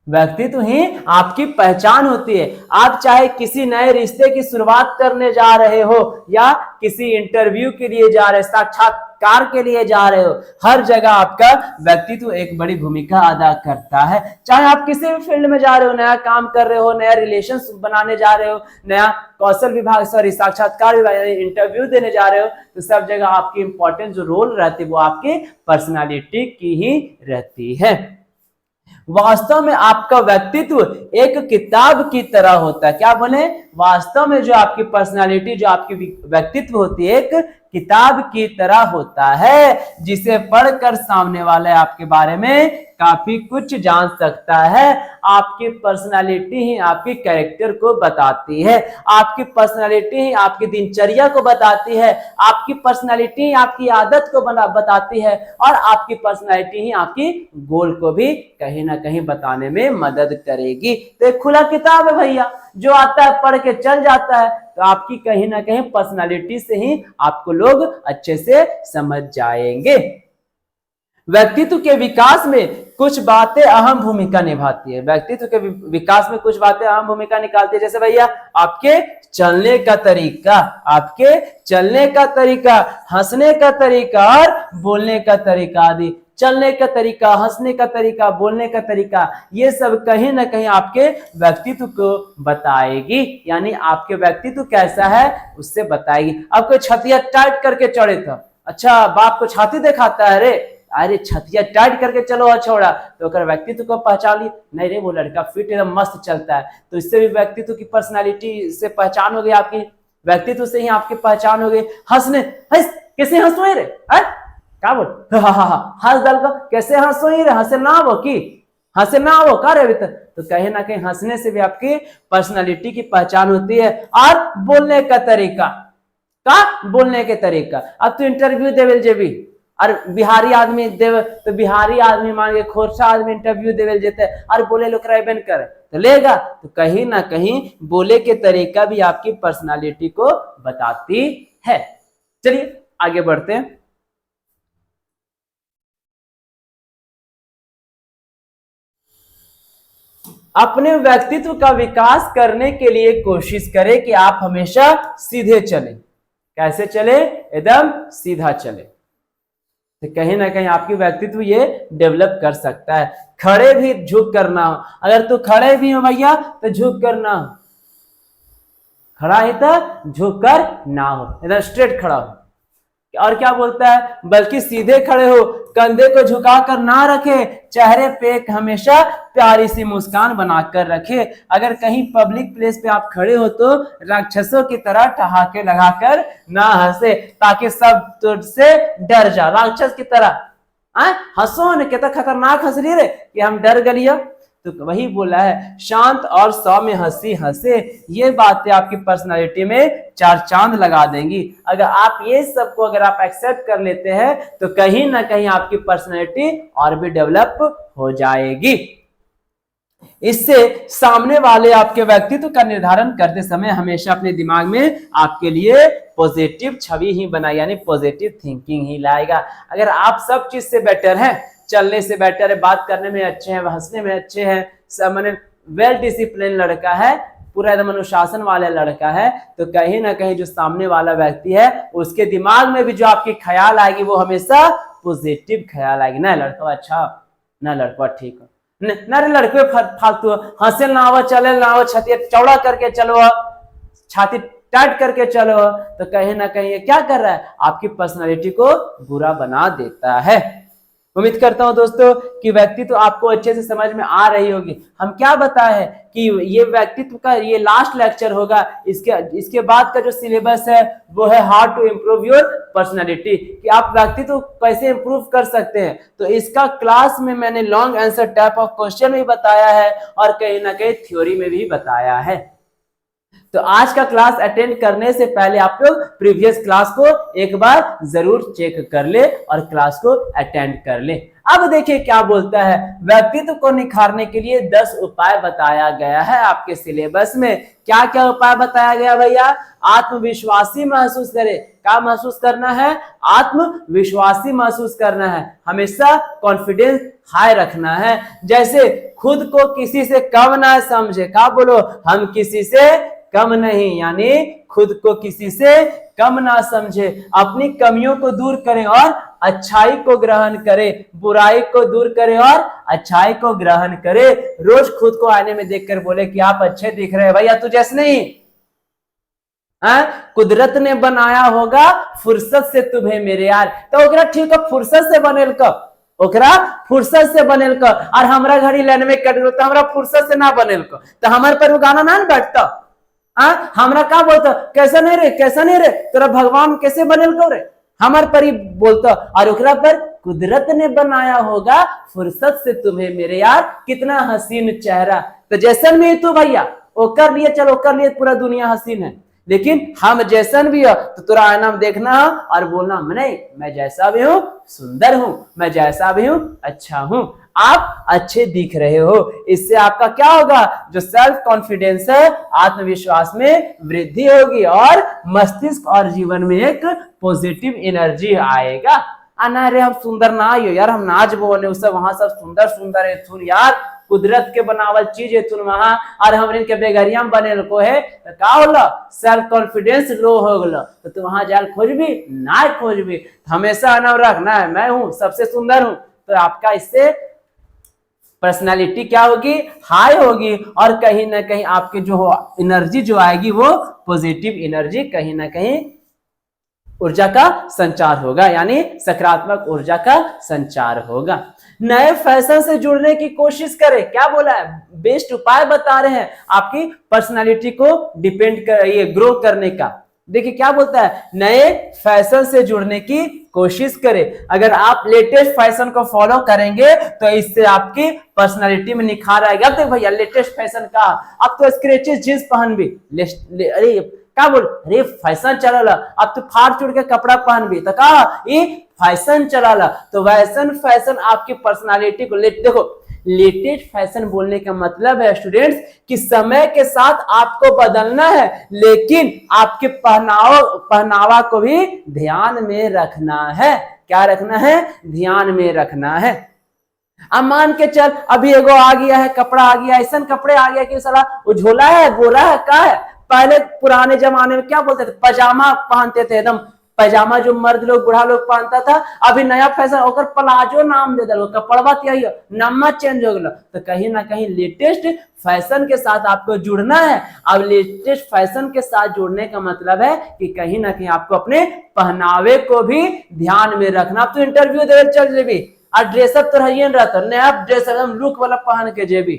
व्यक्तित्व ही आपकी पहचान होती है। आप चाहे किसी नए रिश्ते की शुरुआत करने जा रहे हो या किसी इंटरव्यू के लिए जा रहे, साक्षात्कार के लिए जा रहे हो, हर जगह आपका व्यक्तित्व एक बड़ी भूमिका अदा करता है। चाहे आप किसी भी फील्ड में जा रहे हो, नया काम कर रहे हो, नया रिलेशन बनाने जा रहे हो, नया कौशल विभाग साक्षात्कार विभाग इंटरव्यू देने जा रहे हो, तो सब जगह आपकी इंपॉर्टेंट जो रोल रहती है वो आपकी पर्सनालिटी की ही रहती है। वास्तव में आपका व्यक्तित्व एक किताब की तरह होता है। क्या बोले, वास्तव में जो आपकी पर्सनालिटी, जो आपकी व्यक्तित्व होती है, एक किताब की तरह होता है, जिसे पढ़कर सामने वाले आपके बारे में काफी कुछ जान सकता है। आपकी पर्सनालिटी ही आपकी कैरेक्टर को बताती है, आपकी पर्सनालिटी ही आपकी दिनचर्या को बताती है, आपकी पर्सनालिटी ही आपकी आदत को बताती है, और आपकी पर्सनालिटी ही आपकी गोल को भी कहीं ना ना कहीं बताने में मदद करेगी। तो एक खुला किताब है भैया, जो आता है पढ़ के चल जाता है। तो आपकी कहीं ना कहीं पर्सनालिटी से ही आपको लोग अच्छे से समझ जाएंगे। व्यक्तित्व के विकास में कुछ बातें अहम भूमिका निभाती है। व्यक्तित्व के विकास में कुछ बातें अहम भूमिका निकालती है। जैसे भैया आपके चलने का तरीका, आपके चलने का तरीका, हंसने का तरीका और बोलने का तरीका आदि। चलने का तरीका, हंसने का तरीका, बोलने का तरीका, ये सब कहीं ना कहीं आपके व्यक्तित्व को बताएगी, यानी आपके व्यक्तित्व कैसा है उससे बताएगी। अब कोई छतिया टाइट करके चढ़े था, अच्छा बाप को छाती दिखाता है रे, अरे छतिया टाइट करके चलो छोड़ा, तो अगर व्यक्तित्व को पहचान ली, नहीं रे वो लड़का फिट एकदम मस्त चलता है, तो इससे भी व्यक्तित्व की पर्सनालिटी से पहचान हो गई, आपकी व्यक्तित्व से ही आपकी पहचान हो गई। हंसने, कैसे हंसो रे, क्या बोल, हंस दल का कैसे हंसो रे, हंसे ना वो की, हंसे ना वो का रे अभी तक। तो कहीं ना कहीं हंसने से भी आपकी पर्सनालिटी की पहचान होती है। और बोलने का तरीका, का बोलने के तरीका, अब तो इंटरव्यू देवेल जेबी, और बिहारी आदमी देव, तो बिहारी आदमी मान के खोरसा आदमी इंटरव्यू देवेल जेते और बोले लोग रायबन करे तो लेगा। तो कहीं ना कहीं बोले के तरीका भी आपकी पर्सनालिटी को बताती है। चलिए आगे बढ़ते हैं। अपने व्यक्तित्व का विकास करने के लिए कोशिश करें कि आप हमेशा सीधे चले। कैसे चले, एकदम सीधा चले। तो कहीं ना कहीं आपकी व्यक्तित्व ये डेवलप कर सकता है। खड़े भी झुक करना हो, अगर तू खड़े भी हो भैया तो झुक करना हो, खड़ा ही तो झुक कर ना हो, एकदम स्ट्रेट खड़ा हो। और क्या बोलता है, बल्कि सीधे खड़े हो, कंधे को झुकाकर ना रखे, चेहरे पे एक हमेशा प्यारी सी मुस्कान बनाकर रखे। अगर कहीं पब्लिक प्लेस पे आप खड़े हो तो राक्षसों की तरह ठहाके लगाकर ना हंसे, ताकि सब तुझसे डर जा, राक्षस की तरह हंसो न, कितना खतरनाक हंस रही रे कि हम डर गलिया। तो वही बोला है, शांत और सौम्य हंसी हंसे। ये बातें आपकी पर्सनालिटी में चार चांद लगा देंगी। अगर आप ये सबको अगर आप एक्सेप्ट कर लेते हैं तो कहीं ना कहीं आपकी पर्सनालिटी और भी डेवलप हो जाएगी। इससे सामने वाले आपके व्यक्तित्व का निर्धारण करते समय हमेशा अपने दिमाग में आपके लिए पॉजिटिव छवि ही बनाए, यानी पॉजिटिव थिंकिंग ही लाएगा। अगर आप सब चीज से बेटर हैं, चलने से बेटर है, बात करने में अच्छे हैं, हंसने में अच्छे हैं, सब मैंने वेल डिसिप्लिन लड़का है, पूरा एकदम अनुशासन वाला लड़का है, तो कहीं ना कहीं जो सामने वाला व्यक्ति है उसके दिमाग में भी जो आपकी ख्याल आएगी वो हमेशा पॉजिटिव ख्याल आएगी। ना लड़का अच्छा, ना लड़का ठीक है, ना रे लड़के फालतू, हंसे ना हो, चले ना हो, छाती चौड़ा करके चलो, छाती टाइट करके चलो, तो कहीं ना कहीं ये क्या कर रहा है, आपकी पर्सनालिटी को बुरा बना देता है। उम्मीद करता हूं दोस्तों कि व्यक्तित्व तो आपको अच्छे से समझ में आ रही होगी। हम क्या बताए कि ये व्यक्तित्व का ये लास्ट लेक्चर होगा, इसके बाद का जो सिलेबस है वो है how to improve your personality, कि आप व्यक्तित्व कैसे इम्प्रूव कर सकते हैं। तो इसका क्लास में मैंने long answer type of question भी बताया है और कहीं ना कहीं थ्योरी में भी बताया है। तो आज का क्लास अटेंड करने से पहले आप लोग प्रीवियस क्लास को एक बार जरूर चेक कर ले और क्लास को अटेंड कर ले। अब देखिए क्या बोलता है, व्यक्तित्व को निखारने के लिए 10 उपाय बताया गया है आपके सिलेबस में। क्या क्या उपाय बताया गया भैया, आत्मविश्वासी महसूस करे, क्या महसूस करना है, आत्मविश्वासी महसूस करना है, हमेशा कॉन्फिडेंस हाई रखना है, जैसे खुद को किसी से कम ना समझे, क्या बोलो, हम किसी से कम नहीं, यानी खुद को किसी से कम ना समझे, अपनी कमियों को दूर करें और अच्छाई को ग्रहण करें, बुराई को दूर करें और अच्छाई को ग्रहण करें। रोज खुद को आईने में देखकर बोले कि आप अच्छे दिख रहे हैं भैया, तू जैसे नहीं, कुदरत ने बनाया होगा फुर्सत से तुम्हें मेरे यार, तो ओकरा ठीक है फुर्सत से बनेल का, ओकरा फुर्सत से बनेल का, और हमरा घड़ी लाइन में कट गो तो हमरा फुर्सत से ना बनेल का, तो हमारे पर वो गाना ना बैठता, हमरा क्या बोलता, कैसा नहीं रे, कैसा नहीं रे, तेरा भगवान कैसे बनेल को रे, हमारे पर ही बोलता, और ओकरा पर कुदरत ने बनाया होगा फुर्सत से तुम्हें मेरे यार, कितना हसीन चेहरा, तो जैसन में तू भैया ओकर लिए, चलो ओकर लिए पूरा दुनिया हसीन है, लेकिन हम जैसन भी हो तो तुरा आईना में देखना और बोलना नहीं, मैं जैसा भी हूं सुंदर हूं, मैं जैसा भी हूं अच्छा हूं। आप अच्छे दिख रहे हो। इससे आपका क्या होगा, जो सेल्फ कॉन्फिडेंस है, आत्मविश्वास में वृद्धि होगी और मस्तिष्क और जीवन में एक पॉजिटिव एनर्जी आएगा। ना रे हम सुंदर ना आइयो यार, हम नाच बोले सब वहां सब सुंदर सुंदर है थुन यार, कुदरत के बनावल चीज है तुम वहां, और हमरे के बेगरिया में बने को है तो का होला, सेल्फ कॉन्फिडेंस लो हो गलो तो तू वहां जाल खोजबी ना खोजबी, हमेशा अनव रखना है मैं हूं सबसे सुंदर हूं, तो आपका इससे पर्सनालिटी क्या होगी, हाई होगी, और कहीं ना कहीं आपके जो एनर्जी जो आएगी वो पॉजिटिव एनर्जी, कहीं ना कहीं ऊर्जा का संचार होगा, यानी सकारात्मक ऊर्जा का संचार होगा। नए फैशन से जुड़ने की कोशिश करें, क्या बोला है, बेस्ट उपाय बता रहे हैं आपकी पर्सनालिटी को डिपेंड कर ये ग्रो करने का। देखिए क्या बोलता है, नए फैशन से जुड़ने की कोशिश करें। अगर आप लेटेस्ट फैशन को फॉलो करेंगे तो इससे आपकी पर्सनालिटी में निखार आएगा। अब देख भैया लेटेस्ट फैशन का, अब तो स्क्रेचेस जींस पहन भी, अरे क्या बोल, अरे फैशन चला, अब तो फाड़ चुड़ के कपड़ा पहन भी, तो कहा ये फैशन चला, तो वैसन फैशन आपकी पर्सनालिटी को देखो, लेटेस्ट फैशन बोलने का मतलब है स्टूडेंट्स कि समय के साथ आपको बदलना है, लेकिन आपके पहनावा को भी ध्यान में रखना है। क्या रखना है, ध्यान में रखना है। अब मान के चल अभी एगो आ गया है कपड़ा, आ गया ऐसा कपड़े आ गया कि साला उझोला है, गोरा है, का है। पहले पुराने जमाने में क्या बोलते थे, पजामा पहनते थे, एकदम पैजामा जो मर्द लोग बुढ़ा लोग पहनता था। अभी नया फैशन ओकर प्लाजो नाम दे दलो, कपड़वा यही नाम चेंज हो गया। तो कहीं ना कहीं लेटेस्ट फैशन के साथ आपको जुड़ना है। अब लेटेस्ट फैशन के साथ जुड़ने का मतलब है कि कहीं ना कहीं आपको अपने पहनावे को भी ध्यान में रखना। अब तो इंटरव्यू दे चल जेबी और ड्रेसअप तो रहिए रहता, नया ड्रेस एकदम लुक वाला पहन के जेबी,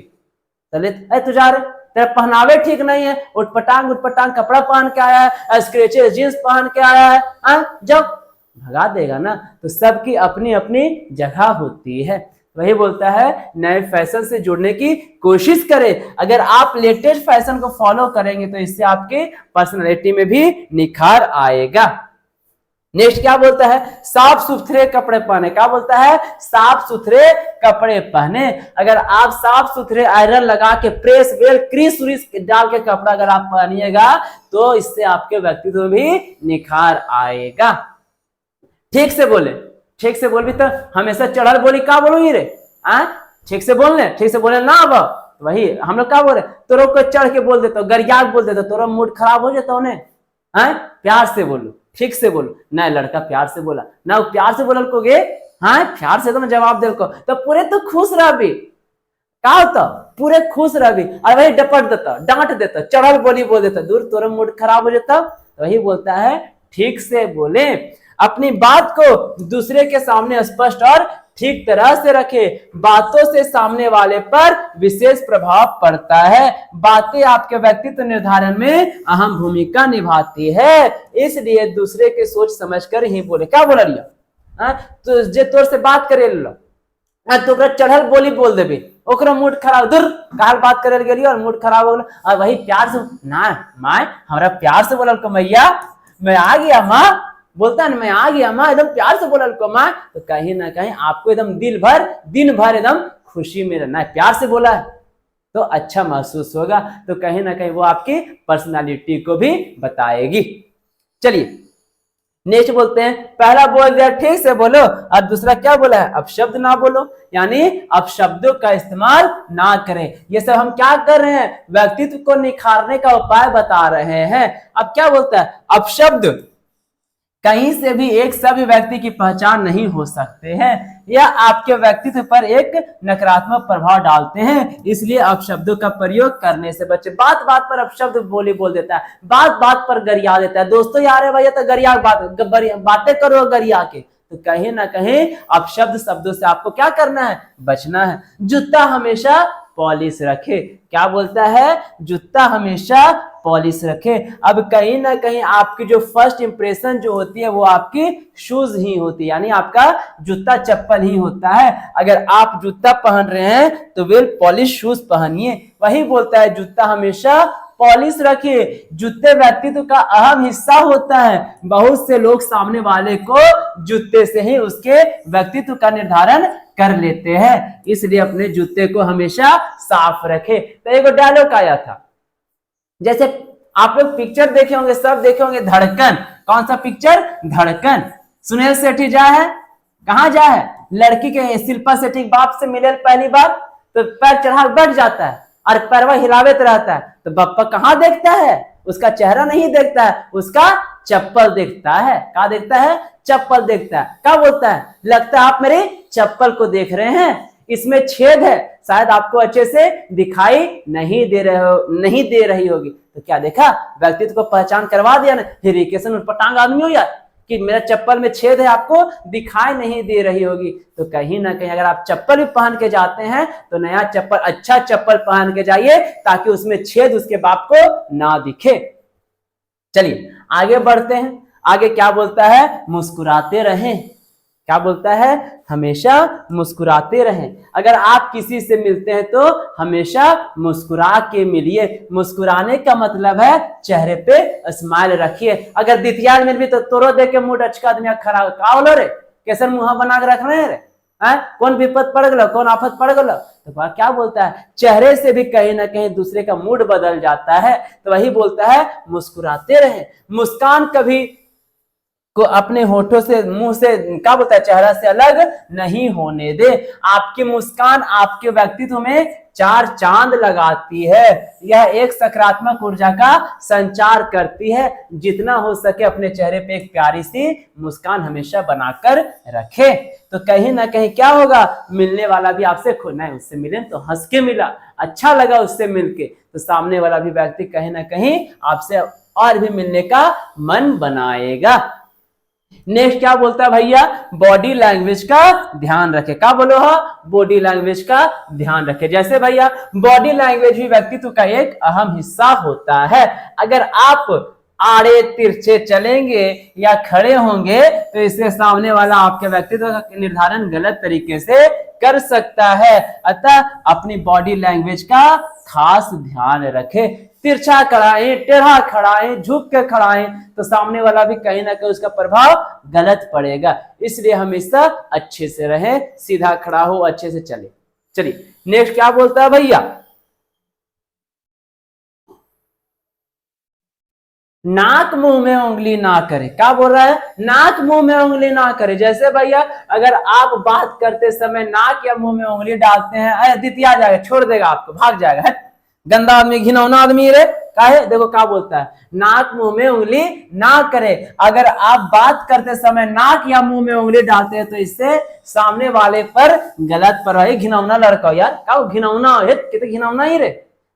चले तुझारे तेरा पहनावे ठीक नहीं है, उठपटांग कपड़ा पहन के आया है, स्क्रेचेस जींस पहन के आया है, जब भगा देगा ना। तो सबकी अपनी अपनी जगह होती है। वही बोलता है नए फैशन से जुड़ने की कोशिश करें। अगर आप लेटेस्ट फैशन को फॉलो करेंगे तो इससे आपके पर्सनालिटी में भी निखार आएगा। नेक्स्ट क्या बोलता है, साफ सुथरे कपड़े पहने। क्या बोलता है, साफ सुथरे कपड़े पहने। अगर आप साफ सुथरे आयरन लगा के प्रेस वेल क्रीस डाल के कपड़ा अगर आप पहनिएगा तो इससे आपके व्यक्तित्व में भी निखार आएगा। ठीक से बोले, ठीक से बोल भी तो हमेशा चढ़ल बोली का बोलूंगी रे, ठीक से बोलने, ठीक से बोले ना। अब वही हम लोग क्या बोले, तोरो को चढ़ के बोल देता, गरिया बोल देता, तोरा मूड खराब हो जाता उन्हें। प्यार से बोलो, ठीक से बोलो ना। लड़का प्यार से बोला ना, प्यार से बोलल को गे, हाँ प्यार से तो मैं जवाब दे को तो पूरे तो खुश रह भी, का होता पूरे खुश रह भी। और वही डपट देता, डांट देता, चढ़ल बोली बोल देता, दूर तोरा मूड खराब हो जाता। तो वही बोलता है ठीक से बोले, अपनी बात को दूसरे के सामने स्पष्ट और ठीक तरह से रखे। बातों से सामने वाले पर विशेष प्रभाव पड़ता है। बातें आपके व्यक्तित्व निर्धारण में अहम भूमिका निभाती है, इसलिए दूसरे के सोच समझकर ही बोले। क्या बोला लिया, तो जे तोर से बात करे लो तो चढ़ल बोली बोल देबे, ओकरा मूड खराब, दूर काल बात करे गेली और मूड खराब हो गया। और वही प्यार से ना, माँ हमारा प्यार से बोलल को मैया मैं आ गया, माँ बोलता है ना मैं आ गया माँ, एकदम प्यार से बोलल को माँ, तो कहीं ना कहीं आपको एकदम दिन भर एकदम खुशी में रहना है। प्यार से बोला है तो अच्छा महसूस होगा, तो कहीं ना कहीं वो आपकी पर्सनालिटी को भी बताएगी। चलिए नेक्स्ट बोलते हैं, पहला बोल दिया ठीक से बोलो, और दूसरा क्या बोला है, अपशब्द ना बोलो, यानी अपशब्दों का इस्तेमाल ना करें। ये सब हम क्या कर रहे हैं, व्यक्तित्व को निखारने का उपाय बता रहे हैं। अब क्या बोलता है, अपशब्द कहीं से भी एक सभ्य व्यक्ति की पहचान नहीं हो सकते हैं, या आपके व्यक्तित्व पर एक नकारात्मक प्रभाव डालते हैं, इसलिए अपशब्दों का प्रयोग करने से बचे। बात बात पर अपशब्द बोल देता है, बात बात पर गरिया देता है। दोस्तों यार है भैया तो गरिया बातें करो गरिया के, तो कहीं ना कहीं अपशब्द शब्दों से आपको क्या करना है, बचना है। जूता हमेशा पॉलिश रखे। क्या बोलता है, जूता हमेशा पॉलिश रखे। अब कहीं ना कहीं आपकी जो फर्स्ट इंप्रेशन जो होती है वो आपकी शूज ही होती है, यानी आपका जूता चप्पल ही होता है। अगर आप जूता पहन रहे हैं तो वेल पॉलिश शूज पहनिए। वही बोलता है जूता हमेशा पॉलिश रखिए। जूते व्यक्तित्व का अहम हिस्सा होता है। बहुत से लोग सामने वाले को जूते से ही उसके व्यक्तित्व का निर्धारण कर लेते हैं, इसलिए अपने जूते को हमेशा साफ रखें। तो एक डायलॉग आया था, जैसे आप लोग पिक्चर देखे होंगे, सब देखे होंगे, धड़कन। कौन सा पिक्चर? धड़कन। सुनील शेट्टी जा है, कहां जा है? लड़की के शिल्पा शेट्टी बाप से मिले पहली बार तो पैर चढ़ा बैठ जाता है और पैरवा हिलावेत रहता है, तो बप्पा कहां देखता है? उसका चेहरा नहीं देखता है, उसका चप्पल देखता है। क्या देखता है? चप्पल देखता है। क्या बोलता है? लगता है आप मेरी चप्पल को देख रहे हैं, इसमें छेद है, शायद आपको अच्छे से दिखाई नहीं दे रही होगी। तो क्या देखा? व्यक्तित्व को पहचान करवा दिया ना। हिरिकेशन उठपटांग आदमी हो यार कि मेरा चप्पल में छेद है, आपको दिखाई नहीं दे रही होगी। तो कहीं ना कहीं अगर आप चप्पल भी पहन के जाते हैं तो नया चप्पल, अच्छा चप्पल पहन के जाइए ताकि उसमें छेद उसके बाप को ना दिखे। चलिए आगे बढ़ते हैं। आगे क्या बोलता है? मुस्कुराते रहें। क्या बोलता है? हमेशा मुस्कुराते रहें। अगर आप किसी से मिलते हैं तो हमेशा मुस्कुरा के मिलिए। मुस्कुराने का मतलब है चेहरे पे स्माइल रखिए। अगर दितियाल मिल भी तो तोरो दे के मुंह डचका आदमी खड़ा हो, का बोलो रे, कैसे मुंह बना के रख रहे हैं रे? कौन विपद पड़ गलो, कौन आफत पड़ गलो? तो क्या बोलता है? चेहरे से भी कहीं ना कहीं दूसरे का मूड बदल जाता है। तो वही बोलता है मुस्कुराते रहें। मुस्कान कभी को अपने होठों से, मुंह से, क्या बोलता है, चेहरा से अलग नहीं होने दे। आपकी मुस्कान आपके व्यक्तित्व में चार चांद लगाती है। यह एक सकारात्मक ऊर्जा का संचार करती है। जितना हो सके अपने चेहरे पे एक प्यारी सी मुस्कान हमेशा बनाकर रखे। तो कहीं ना कहीं क्या होगा? मिलने वाला भी आपसे खुश, नहीं उससे मिले तो हंस के मिला, अच्छा लगा उससे मिलके, तो सामने वाला भी व्यक्ति कहीं ना कहीं आपसे और भी मिलने का मन बनाएगा। नेक्स्ट क्या बोलता है भैया? बॉडी लैंग्वेज का ध्यान रखे। क्या बोलो? हाँ, बॉडी लैंग्वेज का ध्यान रखे। जैसे भैया बॉडी लैंग्वेज भी व्यक्तित्व का एक अहम हिस्सा होता है। अगर आप आड़े तिरछे चलेंगे या खड़े होंगे तो इससे सामने वाला आपके व्यक्तित्व का निर्धारण गलत तरीके से कर सकता है। अतः अपनी बॉडी लैंग्वेज का खास ध्यान रखे। तिरछा खड़ाएं, टेढ़ा खड़ाएं, झुक के खड़ाएं तो सामने वाला भी कहीं ना कहीं उसका प्रभाव गलत पड़ेगा। इसलिए हमेशा अच्छे से रहे, सीधा खड़ा हो, अच्छे से चले। चलिए नेक्स्ट क्या बोलता है भैया? नाक मुंह में उंगली ना करे। क्या बोल रहा है? नाक मुंह में उंगली ना करे। जैसे भैया अगर आप बात करते समय नाक या मुंह में उंगली डालते हैं, अरे दितिया जाएगा, छोड़ देगा आपको, भाग जाएगा, गंदा आदमी, घिनौना आदमी रे। काहे? देखो क्या बोलता है, नाक मुंह में उंगली ना करे। अगर आप बात करते समय नाक या मुंह में उंगली डालते हैं तो इससे सामने वाले पर गलत प्रभाव। घिनौना लड़का यार, क्या घिनौना है? कितने घिनौना ही रे।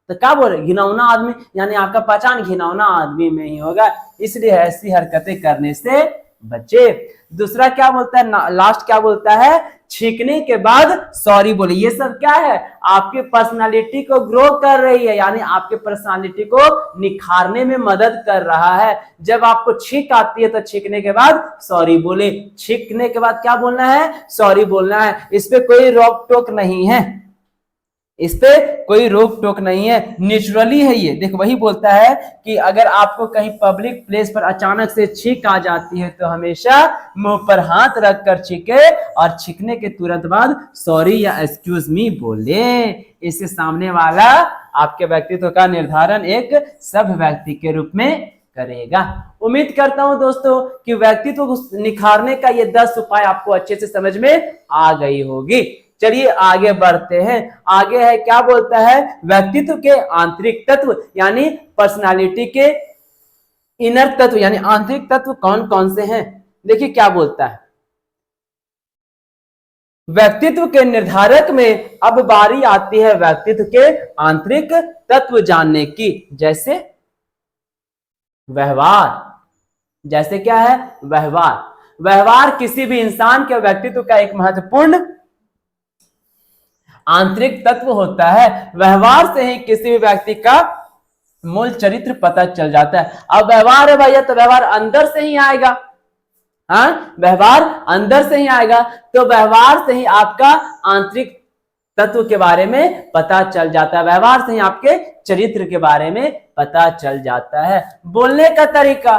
तो क्या बोल रहे? घिनौना आदमी, यानी आपका पहचान घिनौना आदमी में ही होगा। इसलिए ऐसी हरकतें करने से बचे। दूसरा क्या बोलता है? लास्ट क्या बोलता है? छींकने के बाद सॉरी बोले। ये सब क्या है? आपकी पर्सनालिटी को ग्रो कर रही है, यानी आपके पर्सनालिटी को निखारने में मदद कर रहा है। जब आपको छींक आती है तो छींकने के बाद सॉरी बोले। छींकने के बाद क्या बोलना है? सॉरी बोलना है। इस पे कोई रोक टोक नहीं है, इस पे कोई रोक टोक नहीं है, नेचुरली है ये। देखो वही बोलता है कि अगर आपको कहीं पब्लिक प्लेस पर अचानक से छींक आ जाती है तो हमेशा मुंह पर हाथ रखकर छींके और छींकने के तुरंत बाद सॉरी या एक्सक्यूज मी बोले। इससे सामने वाला आपके व्यक्तित्व का निर्धारण एक सभ्य व्यक्ति के रूप में करेगा। उम्मीद करता हूं दोस्तों कि व्यक्तित्व को निखारने का ये 10 उपाय आपको अच्छे से समझ में आ गई होगी। चलिए आगे बढ़ते हैं। आगे है क्या बोलता है? व्यक्तित्व के आंतरिक तत्व यानी पर्सनालिटी के इनर तत्व यानी आंतरिक तत्व कौन कौन से हैं? देखिए क्या बोलता है, व्यक्तित्व के निर्धारक में अब बारी आती है व्यक्तित्व के आंतरिक तत्व जानने की। जैसे व्यवहार। जैसे क्या है? व्यवहार। व्यवहार किसी भी इंसान के व्यक्तित्व का एक महत्वपूर्ण आंतरिक तत्व होता है। व्यवहार से ही किसी भी व्यक्ति का मूल चरित्र पता चल जाता है। अब व्यवहार है भैया तो व्यवहार अंदर से ही आएगा। हाँ, व्यवहार अंदर से ही आएगा, तो व्यवहार से ही आपका आंतरिक तत्व के बारे में पता चल जाता है। व्यवहार से ही आपके चरित्र के बारे में पता चल जाता है। बोलने का तरीका,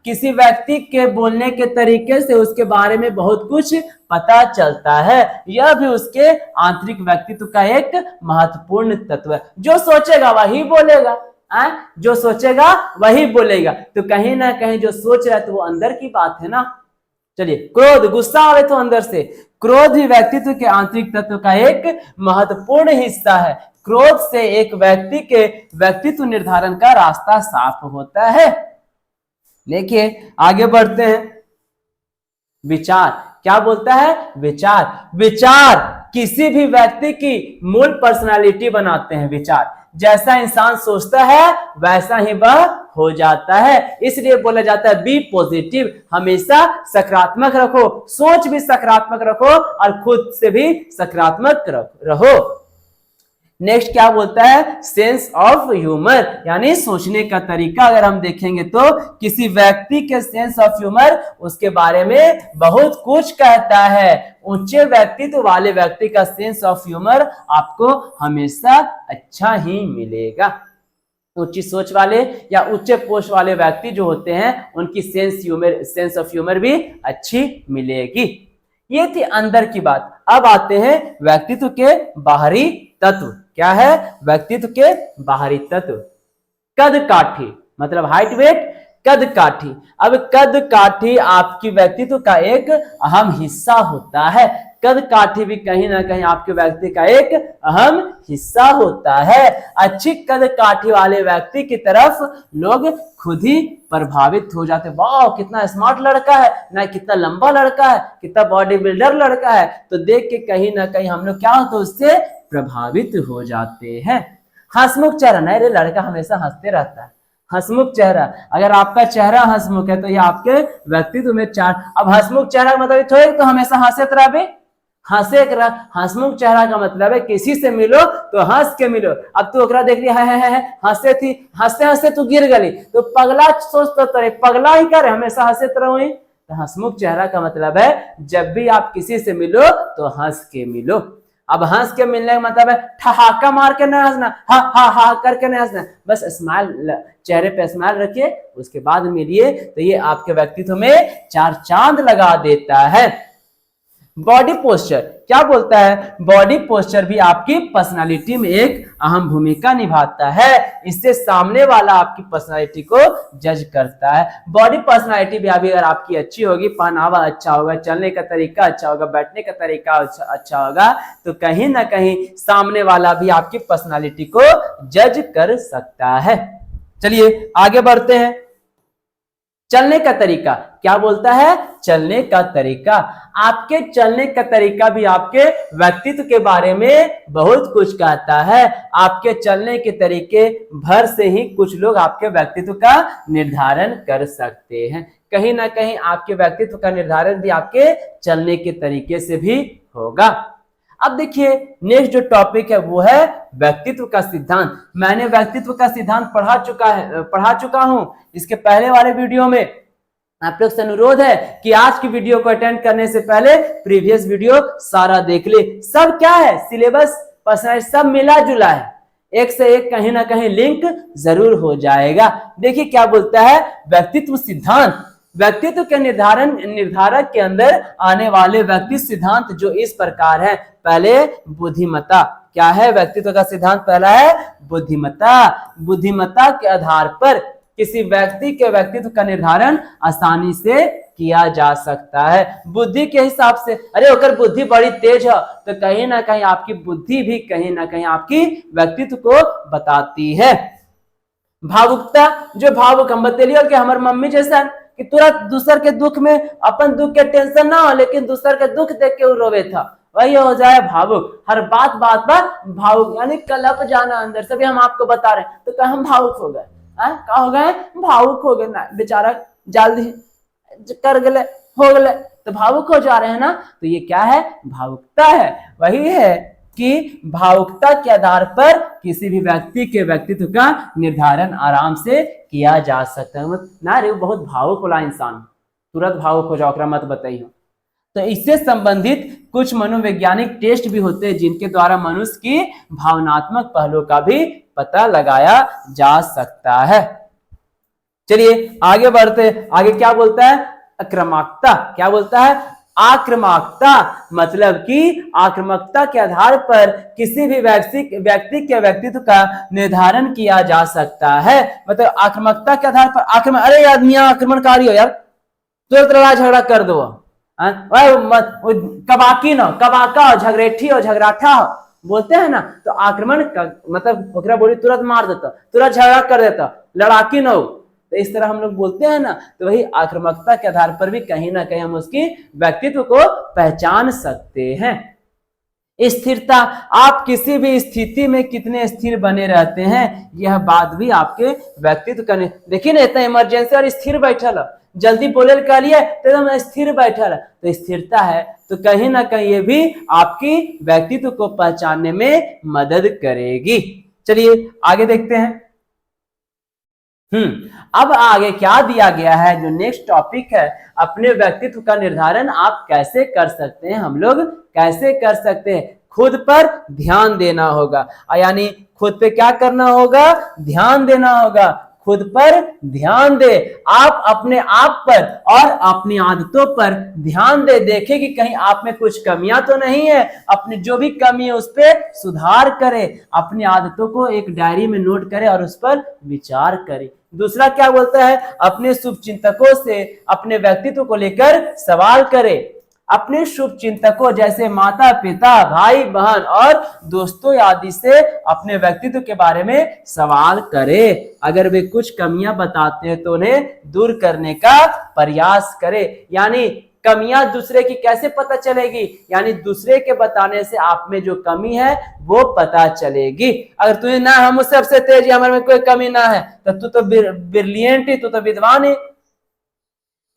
किसी व्यक्ति के बोलने के तरीके से उसके बारे में बहुत कुछ पता चलता है। यह भी उसके आंतरिक व्यक्तित्व का एक महत्वपूर्ण तत्व है। जो सोचेगा वही बोलेगा, जो सोचेगा वही बोलेगा। तो कहीं ना कहीं जो सोच रहा है तो वो अंदर की बात है ना। चलिए, क्रोध, गुस्सा आवे तो अंदर से। क्रोध भी व्यक्तित्व के आंतरिक तत्व का एक महत्वपूर्ण हिस्सा है। क्रोध से एक व्यक्ति के व्यक्तित्व निर्धारण का रास्ता साफ होता है। देखिए आगे बढ़ते हैं। विचार क्या बोलता है? विचार किसी भी व्यक्ति की मूल पर्सनालिटी बनाते हैं। विचार, जैसा इंसान सोचता है वैसा ही वह हो जाता है। इसलिए बोला जाता है बी पॉजिटिव, हमेशा सकारात्मक रखो, सोच भी सकारात्मक रखो और खुद से भी सकारात्मक रहो। नेक्स्ट क्या बोलता है? सेंस ऑफ ह्यूमर, यानी सोचने का तरीका। अगर हम देखेंगे तो किसी व्यक्ति के सेंस ऑफ ह्यूमर उसके बारे में बहुत कुछ कहता है। ऊंचे व्यक्तित्व वाले व्यक्ति का सेंस ऑफ ह्यूमर आपको हमेशा अच्छा ही मिलेगा। ऊंची सोच वाले या ऊंचे पोस्ट वाले व्यक्ति जो होते हैं उनकी सेंस ऑफ ह्यूमर भी अच्छी मिलेगी। ये थी अंदर की बात। अब आते हैं व्यक्तित्व के बाहरी तत्व। क्या है? व्यक्तित्व के बाहरी तत्व। कद काठी मतलब हाइट वेट, कद काठी। अब कद काठी आपकी व्यक्तित्व का एक अहम हिस्सा होता है। कद काठी भी कहीं ना कहीं आपके व्यक्ति का एक अहम हिस्सा होता है। अच्छी कद काठी वाले व्यक्ति की तरफ लोग खुद ही प्रभावित हो जाते। वाह कितना स्मार्ट लड़का है ना, कितना लंबा लड़का है, कितना बॉडी बिल्डर लड़का है। तो देख के कहीं ना कहीं हम लोग क्या होते उससे प्रभावित हो जाते हैं। हंसमुख चेहरा, नहीं रे लड़का हमेशा हंसते रहता है। हंसमुख चेहरा, अगर आपका चेहरा हंसमुख है तो ये आपके व्यक्तित्व में चार। अब हंसमुख चेहरा मतलब थोड़े तो हमेशा हंसते रहे, हंसमुख चेहरा का मतलब है किसी से मिलो तो हंस के मिलो। अब तू ओकरा देख लिया है हंसे थी, हंसते हंसते तू गिर गली तो पगला सोचता तो पगला ही करे, हमेशा हंसते रहो। तो हंसमुख चेहरा का मतलब है जब भी आप किसी से मिलो तो हंस के मिलो। अब हंस के मिलने का मतलब है ठहाका मार के नहीं हंसना, हा हा हा करके नहीं हंसना, बस स्माइल, चेहरे पे स्माइल रखिए, उसके बाद मिलिए। तो ये आपके व्यक्तित्व में चार चांद लगा देता है। बॉडी पोस्चर क्या बोलता है? बॉडी पोस्चर भी आपकी पर्सनालिटी में एक अहम भूमिका निभाता है। इससे सामने वाला आपकी पर्सनालिटी को जज करता है। बॉडी पर्सनालिटी भी अभी अगर आपकी अच्छी होगी, पहनावा अच्छा होगा, चलने का तरीका अच्छा होगा, बैठने का तरीका अच्छा होगा, तो कहीं ना कहीं सामने वाला भी आपकी पर्सनालिटी को जज कर सकता है। चलिए आगे बढ़ते हैं। चलने का तरीका क्या बोलता है? चलने का तरीका, आपके चलने का तरीका भी आपके व्यक्तित्व के बारे में बहुत कुछ कहता है। आपके चलने के तरीके भर से ही कुछ लोग आपके व्यक्तित्व का निर्धारण कर सकते हैं। कहीं ना कहीं आपके व्यक्तित्व का निर्धारण भी आपके चलने के तरीके से भी होगा। अब देखिए नेक्स्ट जो टॉपिक है वो है व्यक्तित्व का सिद्धांत। मैंने व्यक्तित्व का सिद्धांत पढ़ा चुका हूं इसके पहले वाले वीडियो में। आप लोग से अनुरोध है कि आज की वीडियो को अटेंड करने से पहले प्रीवियस वीडियो सारा देख ले। सब क्या है, सिलेबस पर्सनैलिटी सब मिला जुला है, एक से एक कहीं ना कहीं लिंक जरूर हो जाएगा। देखिए क्या बोलता है व्यक्तित्व सिद्धांत। व्यक्तित्व के निर्धारक के अंदर आने वाले व्यक्ति सिद्धांत जो इस प्रकार है। पहले बुद्धिमत्ता, क्या है व्यक्तित्व का सिद्धांत? पहला है बुद्धिमत्ता। बुद्धिमत्ता के आधार पर किसी व्यक्ति के व्यक्तित्व का निर्धारण आसानी से किया जा सकता है। बुद्धि के हिसाब से, अरे अगर बुद्धि बड़ी तेज है तो कहीं ना कहीं आपकी बुद्धि भी कहीं ना कहीं आपकी व्यक्तित्व को बताती है। भावुकता, जो भावुक हम बतेलिए कि हमारे मम्मी जैसा कि तुरंत दूसर के दुख में अपन दुख के टेंशन ना हो, लेकिन दूसर के दुख देख के वो रोवे था, वही हो जाए भावुक। हर बात पर भावुक, यानी कलप जाना अंदर से भी हम आपको बता रहे हैं। तो क्या हम भावुक हो गए? क्या हो गए? भावुक हो गए ना, बेचारा जल्दी कर गए, हो गए तो भावुक हो जा रहे हैं ना। तो ये क्या है? भावुकता है। वही है कि भावुकता के आधार पर किसी भी व्यक्ति के व्यक्तित्व का निर्धारण आराम से किया जा सकता है। ना रे बहुत भावुक वाला इंसान, तुरंत भावुक हो जाओ, मत बताइए। तो इससे संबंधित कुछ मनोवैज्ञानिक टेस्ट भी होते हैं जिनके द्वारा मनुष्य की भावनात्मक पहलुओं का भी पता लगाया जा सकता है। चलिए आगे बढ़ते, आगे क्या बोलता है, आक्रामकता। क्या बोलता है, आक्रामकता, मतलब कि आक्रामकता के आधार पर किसी भी व्यक्ति के व्यक्तित्व का निर्धारण किया जा सकता है। मतलब आक्रामकता के आधार पर आक्रमण, अरे आदमी आक्रमणकारी हो यार, तुरंत लड़ाई झगड़ा कर दो, कबाकी न कबाका हो, झगड़ेठी हो, झगड़ाठा हो, बोलते हैं ना, तो आक्रमण का मतलब ओकरा बोली तुरंत मार देता, तुरंत झगड़ा कर देता, लड़ाकी न हो, तो इस तरह हम लोग बोलते हैं ना। तो वही आक्रामकता के आधार पर भी कहीं ना कहीं हम उसकी व्यक्तित्व को पहचान सकते हैं। स्थिरता, आप किसी भी स्थिति में कितने स्थिर बने रहते हैं, यह बात भी आपके व्यक्तित्व का। देखिए ना, इतना इमरजेंसी और स्थिर बैठल, जल्दी बोले के लिए तो एकदम स्थिर बैठल, तो स्थिरता है, तो कहीं ना कहीं ये भी आपकी व्यक्तित्व को पहचानने में मदद करेगी। चलिए आगे देखते हैं। अब आगे क्या दिया गया है, जो नेक्स्ट टॉपिक है, अपने व्यक्तित्व का निर्धारण आप कैसे कर सकते हैं, हम लोग कैसे कर सकते हैं, खुद पर ध्यान देना होगा, यानी खुद पे क्या करना होगा, ध्यान देना होगा, खुद पर ध्यान दे, आप अपने आप पर और अपनी आदतों पर ध्यान दे, देखे कि कहीं आप में कुछ कमियां तो नहीं है, अपनी जो भी कमी है उस पर सुधार करे, अपनी आदतों को एक डायरी में नोट करे और उस पर विचार करे। दूसरा क्या बोलता है, अपने शुभ चिंतकों से अपने व्यक्तित्व को लेकर सवाल करे, अपने शुभ चिंतकों जैसे माता पिता, भाई बहन और दोस्तों आदि से अपने व्यक्तित्व के बारे में सवाल करे, अगर वे कुछ कमियां बताते हैं तो उन्हें दूर करने का प्रयास करे। यानी कमियां दूसरे की कैसे पता चलेगी, यानी दूसरे के बताने से आप में जो कमी है वो पता चलेगी। अगर तुझे ना हम सबसे तेज, हमारे में कोई कमी ना है, तो तू तो ब्रिलियंट ही, तू तो विद्वान है।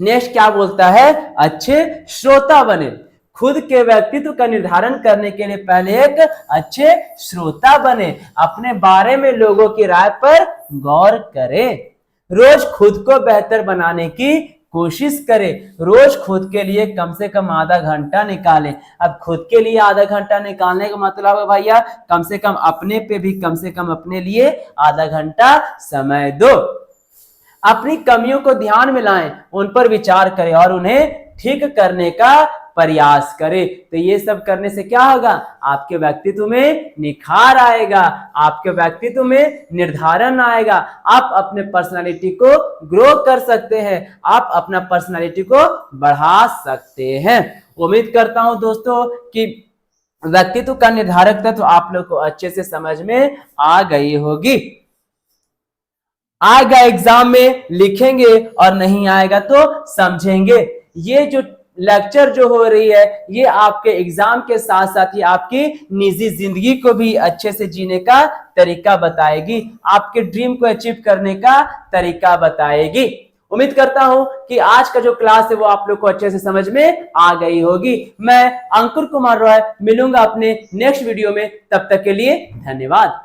नेक्स्ट क्या बोलता है, अच्छे श्रोता बने, खुद के व्यक्तित्व का निर्धारण करने के लिए पहले एक अच्छे श्रोता बने, अपने बारे में लोगों की राय पर गौर करें, रोज खुद को बेहतर बनाने की कोशिश करें, रोज खुद के लिए कम से कम आधा घंटा निकालें। अब खुद के लिए आधा घंटा निकालने का मतलब है भैया, कम से कम अपने पे भी कम से कम अपने लिए आधा घंटा समय दो, अपनी कमियों को ध्यान में लाएं, उन पर विचार करें और उन्हें ठीक करने का प्रयास करें। तो ये सब करने से क्या होगा, आपके व्यक्तित्व में निखार आएगा, आपके व्यक्तित्व में निर्धारण आएगा, आप अपने पर्सनालिटी को ग्रो कर सकते हैं, आप अपना पर्सनालिटी को बढ़ा सकते हैं। उम्मीद करता हूं दोस्तों कि व्यक्तित्व का निर्धारक तत्व आप लोग को अच्छे से समझ में आ गई होगी। आएगा एग्जाम में लिखेंगे और नहीं आएगा तो समझेंगे। ये जो लेक्चर जो हो रही है, ये आपके एग्जाम के साथ साथ ही आपकी निजी जिंदगी को भी अच्छे से जीने का तरीका बताएगी, आपके ड्रीम को अचीव करने का तरीका बताएगी। उम्मीद करता हूं कि आज का जो क्लास है वो आप लोग को अच्छे से समझ में आ गई होगी। मैं अंकुर कुमार रॉय मिलूंगा अपने नेक्स्ट वीडियो में, तब तक के लिए धन्यवाद।